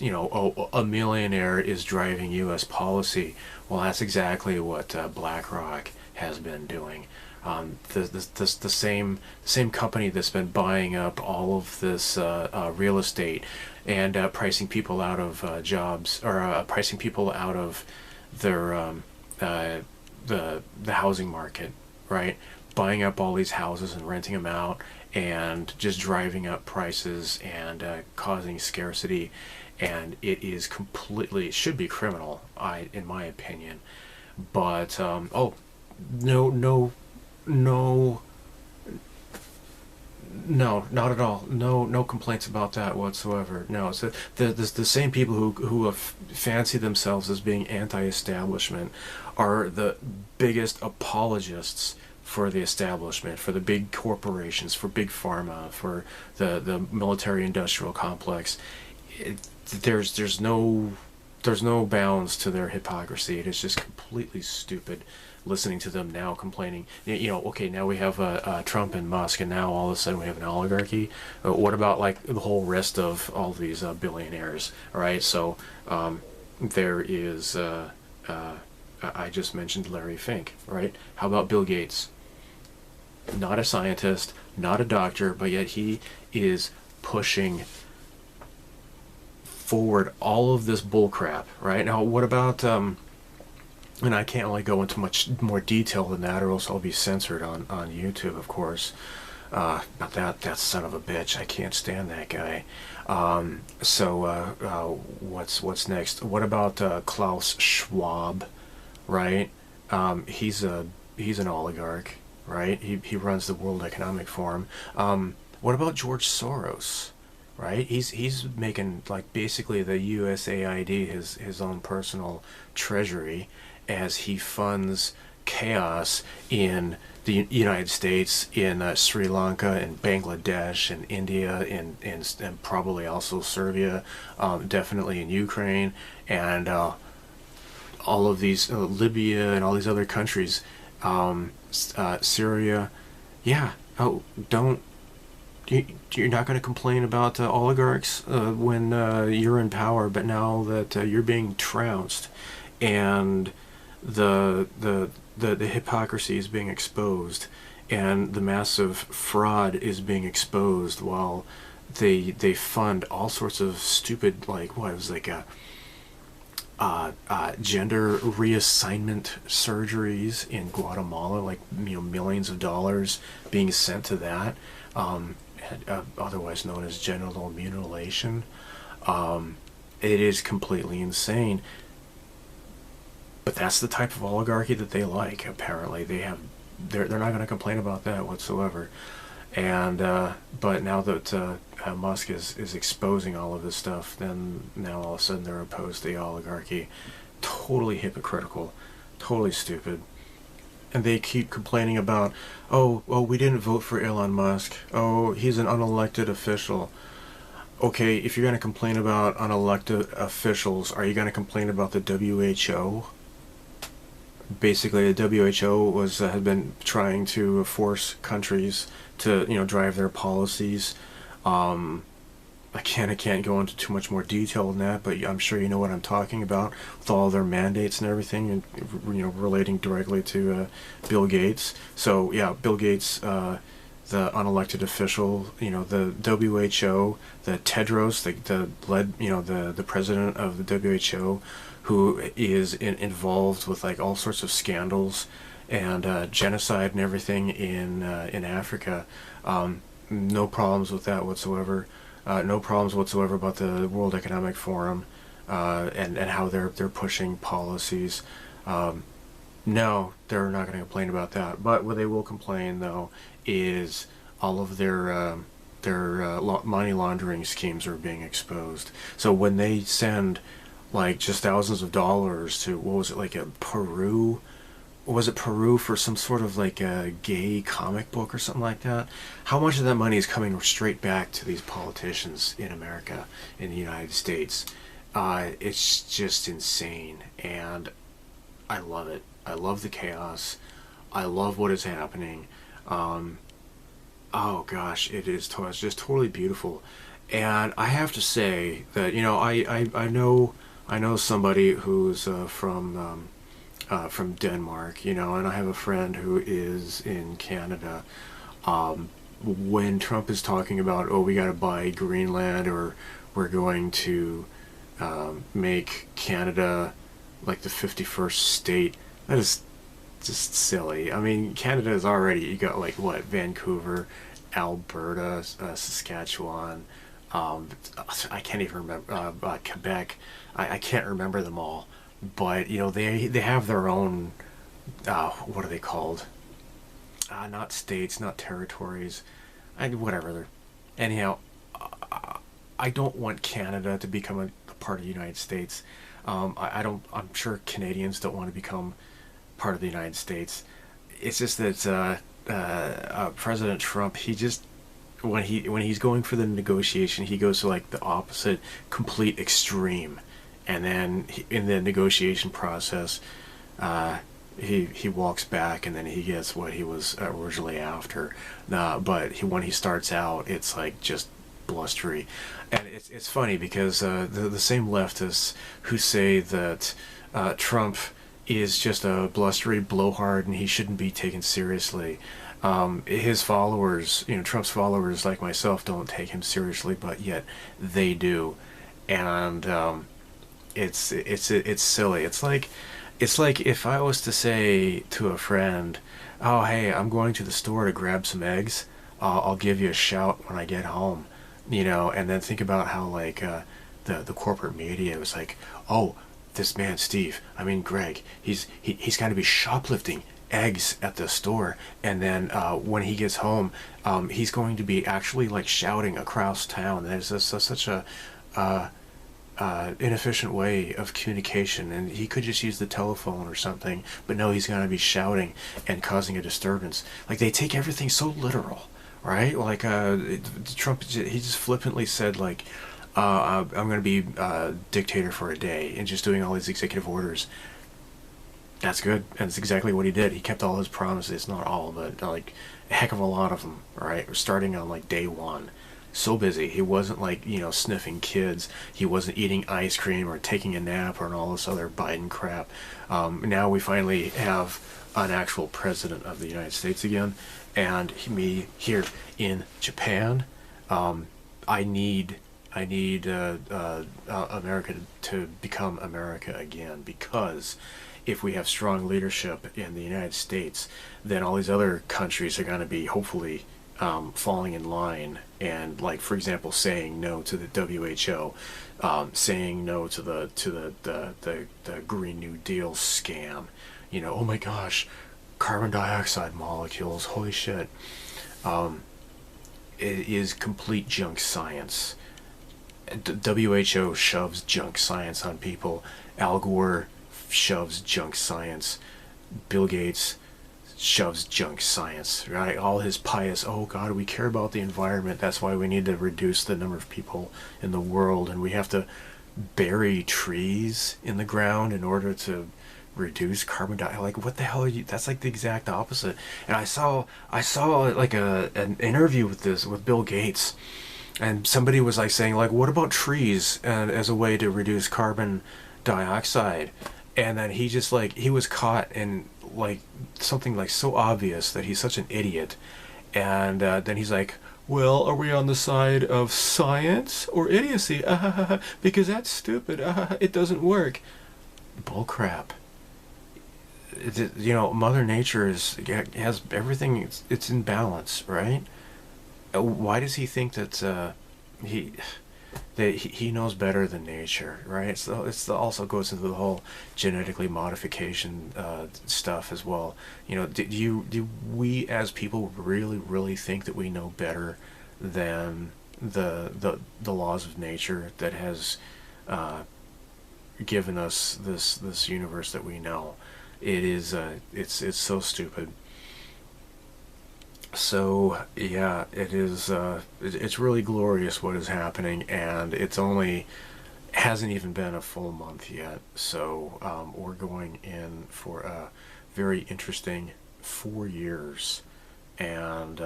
you know, oh, a millionaire is driving U.S. policy, well, that's exactly what BlackRock has been doing. The same company that's been buying up all of this real estate and pricing people out of jobs, or pricing people out of their the housing market, right? Buying up all these houses and renting them out, and just driving up prices and causing scarcity, and it is completely, it should be criminal, in my opinion. But no, not at all. No complaints about that whatsoever. No, it's the same people who fancy themselves as being anti-establishment are the biggest apologists for the establishment, for the big corporations, for big pharma, for the military-industrial complex. There's no bounds to their hypocrisy. It is just completely stupid listening to them now complaining. Okay, now we have Trump and Musk, and now all of a sudden we have an oligarchy. What about like the whole rest of all these billionaires? All right, so there is. I just mentioned Larry Fink, right? How about Bill Gates? Not a scientist, not a doctor, but yet he is pushing forward all of this bullcrap, right? Now, what about, and I can't really go into much more detail than that, or else I'll be censored on YouTube, of course. But that son of a bitch, I can't stand that guy. What's next? What about Klaus Schwab, right? He's an oligarch, right? He runs the World Economic Forum. What about George Soros? Right, he's making like basically the USAID his own personal treasury, as he funds chaos in the United States, in Sri Lanka, and Bangladesh, and India, and probably also Serbia, definitely in Ukraine, and all of these Libya and all these other countries, Syria. Yeah. Oh, you're not going to complain about oligarchs when you're in power, but now that you're being trounced and the hypocrisy is being exposed and the massive fraud is being exposed, while they fund all sorts of stupid, like what it was like gender reassignment surgeries in Guatemala, like millions of dollars being sent to that. Otherwise known as genital mutilation. It is completely insane. But that's the type of oligarchy that they like. Apparently, they're not going to complain about that whatsoever. And but now that Musk is exposing all of this stuff, then now all of a sudden they're opposed to the oligarchy. Totally hypocritical, totally stupid. And they keep complaining about, oh, we didn't vote for Elon Musk. Oh, he's an unelected official. Okay, if you're going to complain about unelected officials, are you going to complain about the WHO? Basically, the WHO had been trying to force countries to, drive their policies. I can't go into too much more detail than that, but I'm sure you know what I'm talking about, with all their mandates and everything, and relating directly to Bill Gates. So yeah, Bill Gates, the unelected official, the WHO, the Tedros, the president of the WHO, who is involved with like all sorts of scandals and genocide and everything in Africa. No problems with that whatsoever. No problems whatsoever about the World Economic Forum and how they're pushing policies. No, they're not going to complain about that. But what they will complain, though, is all of their money laundering schemes are being exposed. So when they send like just thousands of dollars to, what was it, like Peru? Was it Peru for some sort of like a gay comic book or something like that? How much of that money is coming straight back to these politicians in America, in the United States? It's just insane, and I love it. I love the chaos. I love what is happening. Oh gosh, it's just totally beautiful. And I have to say that I know somebody who's from from Denmark, and I have a friend who is in Canada. When Trump is talking about, oh, we got to buy Greenland, or we're going to make Canada like the 51st state, that is just silly. I mean, Canada is already, you got like what, Vancouver, Alberta, Saskatchewan, I can't even remember, Quebec. I can't remember them all, but they have their own, what are they called? Not states, not territories, whatever. Anyhow, I don't want Canada to become a part of the United States. I don't. I'm sure Canadians don't want to become part of the United States. It's just that President Trump, he just, when he's going for the negotiation, he goes to like the opposite, complete extreme, and then in the negotiation process, he walks back, and then he gets what he was originally after. But when he starts out, it's like just blustery, and it's funny because the same leftists who say that Trump is just a blustery blowhard and he shouldn't be taken seriously. His followers, Trump's followers like myself, don't take him seriously, but yet they do, and it's silly. It's like if I was to say to a friend, "Oh, hey, I'm going to the store to grab some eggs. I'll give you a shout when I get home," and then think about how like the corporate media was like, "Oh, this man Steve, Greg, he's got to be shoplifting eggs at the store, and then when he gets home, he's going to be actually like shouting across town." There's such a inefficient way of communication, and he could just use the telephone or something, but no, he's going to be shouting and causing a disturbance. Like, they take everything so literal, right? Like Trump, he just flippantly said like, I'm going to be dictator for a day, and just doing all these executive orders. That's good, and it's exactly what he did. He kept all his promises, not all, but like a heck of a lot of them, right? Starting on like day one. So busy. He wasn't like, sniffing kids. He wasn't eating ice cream or taking a nap or all this other Biden crap. Now we finally have an actual president of the United States again, and me here in Japan. I need America to become America again, because if we have strong leadership in the United States, then all these other countries are going to be hopefully falling in line, and like, for example, saying no to the WHO, saying no to the Green New Deal scam. Oh my gosh, carbon dioxide molecules, holy shit. It is complete junk science. WHO shoves junk science on people. Al Gore shoves junk science. Bill Gates shoves junk science, right? All his pious, oh God, we care about the environment, that's why we need to reduce the number of people in the world, and we have to bury trees in the ground in order to reduce carbon dioxide. Like, what the hell are you? That's like the exact opposite. And I saw like an interview with Bill Gates, and somebody was like saying like, what about trees and as a way to reduce carbon dioxide? And then he just like, he was caught in like something like so obvious that he's such an idiot, and then he's like, well, are we on the side of science or idiocy? Because that's stupid. It doesn't work. Bullcrap. Mother Nature has everything. It's in balance, right? Why does he think that he knows better than nature, right? So it's also goes into the whole genetically modification stuff as well. Do we as people really think that we know better than the laws of nature that has given us this universe that we know? It is it's so stupid. So yeah, it is. It's really glorious what is happening, and it's only hasn't even been a full month yet. So we're going in for a very interesting 4 years, and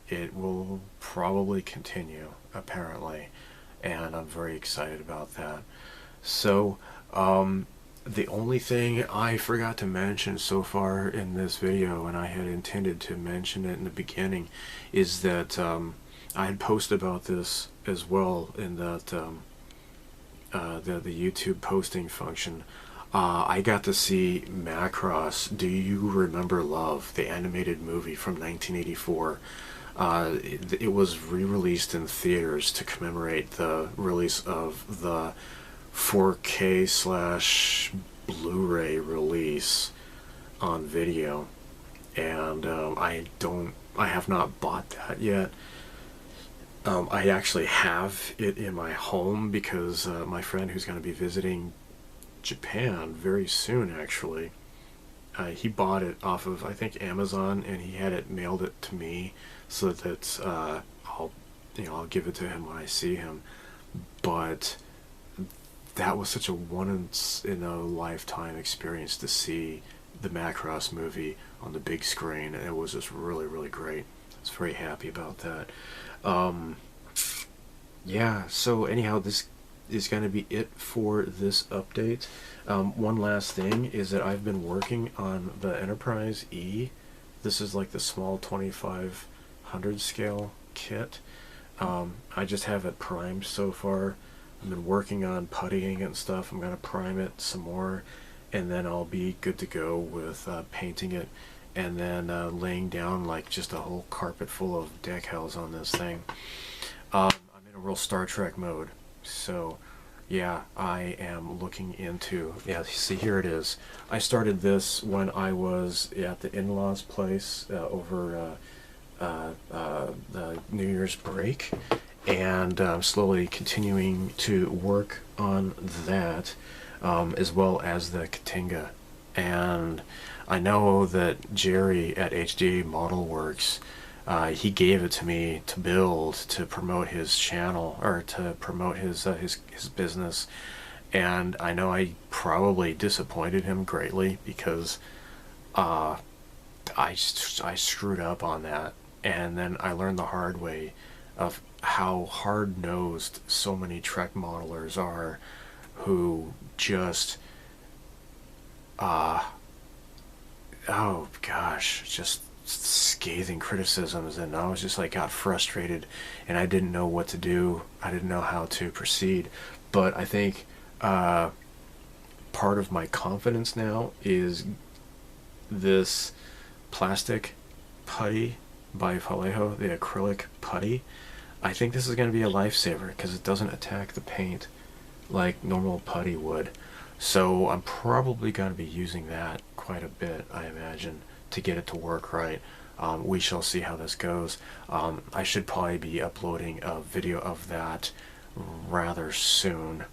it will probably continue apparently, and I'm very excited about that. So The only thing I forgot to mention so far in this video, and I had intended to mention it in the beginning, is that I had posted about this as well in that the YouTube posting function. I got to see Macross Do You Remember Love, the animated movie from 1984. It was re-released in theaters to commemorate the release of the 4K / Blu-ray release on video, and I have not bought that yet. I actually have it in my home because my friend who's going to be visiting Japan very soon, actually, he bought it off of, I think, Amazon, and he had it mailed it to me so that I'll give it to him when I see him. But that was such a once-in-a-lifetime experience to see the Macross movie on the big screen, and it was just really, really great. I was very happy about that. Yeah, so anyhow, this is going to be it for this update. One last thing is that I've been working on the Enterprise E. This is like the small 2500 scale kit. I just have it primed so far. I've been working on puttying and stuff. I'm going to prime it some more, and then I'll be good to go with painting it, and then laying down like just a whole carpet full of decals on this thing. I'm in a real Star Trek mode. So yeah, I am looking into, yeah, see, here it is. I started this when I was at the in-laws place over the New Year's break, and I'm slowly continuing to work on that, as well as the Katinga. And I know that Jerry at HD Model Works, he gave it to me to build to promote his channel, or to promote his business, and I know I probably disappointed him greatly because I screwed up on that, and then I learned the hard way of how hard-nosed so many Trek modelers are, who just oh gosh, just scathing criticisms, and I was just like, got frustrated, and I didn't know what to do. I didn't know how to proceed. But I think part of my confidence now is this plastic putty by Vallejo, the acrylic putty. I think this is going to be a lifesaver because it doesn't attack the paint like normal putty would. So I'm probably going to be using that quite a bit, I imagine, to get it to work right. We shall see how this goes. I should probably be uploading a video of that rather soon.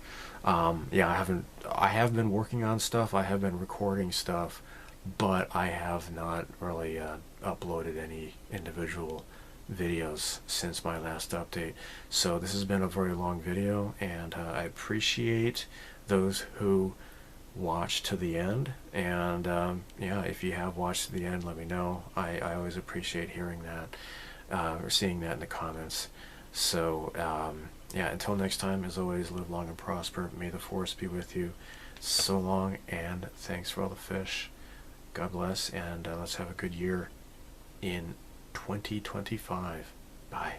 Yeah, I have been working on stuff, I have been recording stuff, but I have not really uploaded any individual videos since my last update. So this has been a very long video, and I appreciate those who watch to the end, and yeah, if you have watched to the end, let me know. I always appreciate hearing that or seeing that in the comments. So yeah, until next time, as always, live long and prosper. May the force be with you. So long, and thanks for all the fish. God bless, and let's have a good year in 2025. Bye.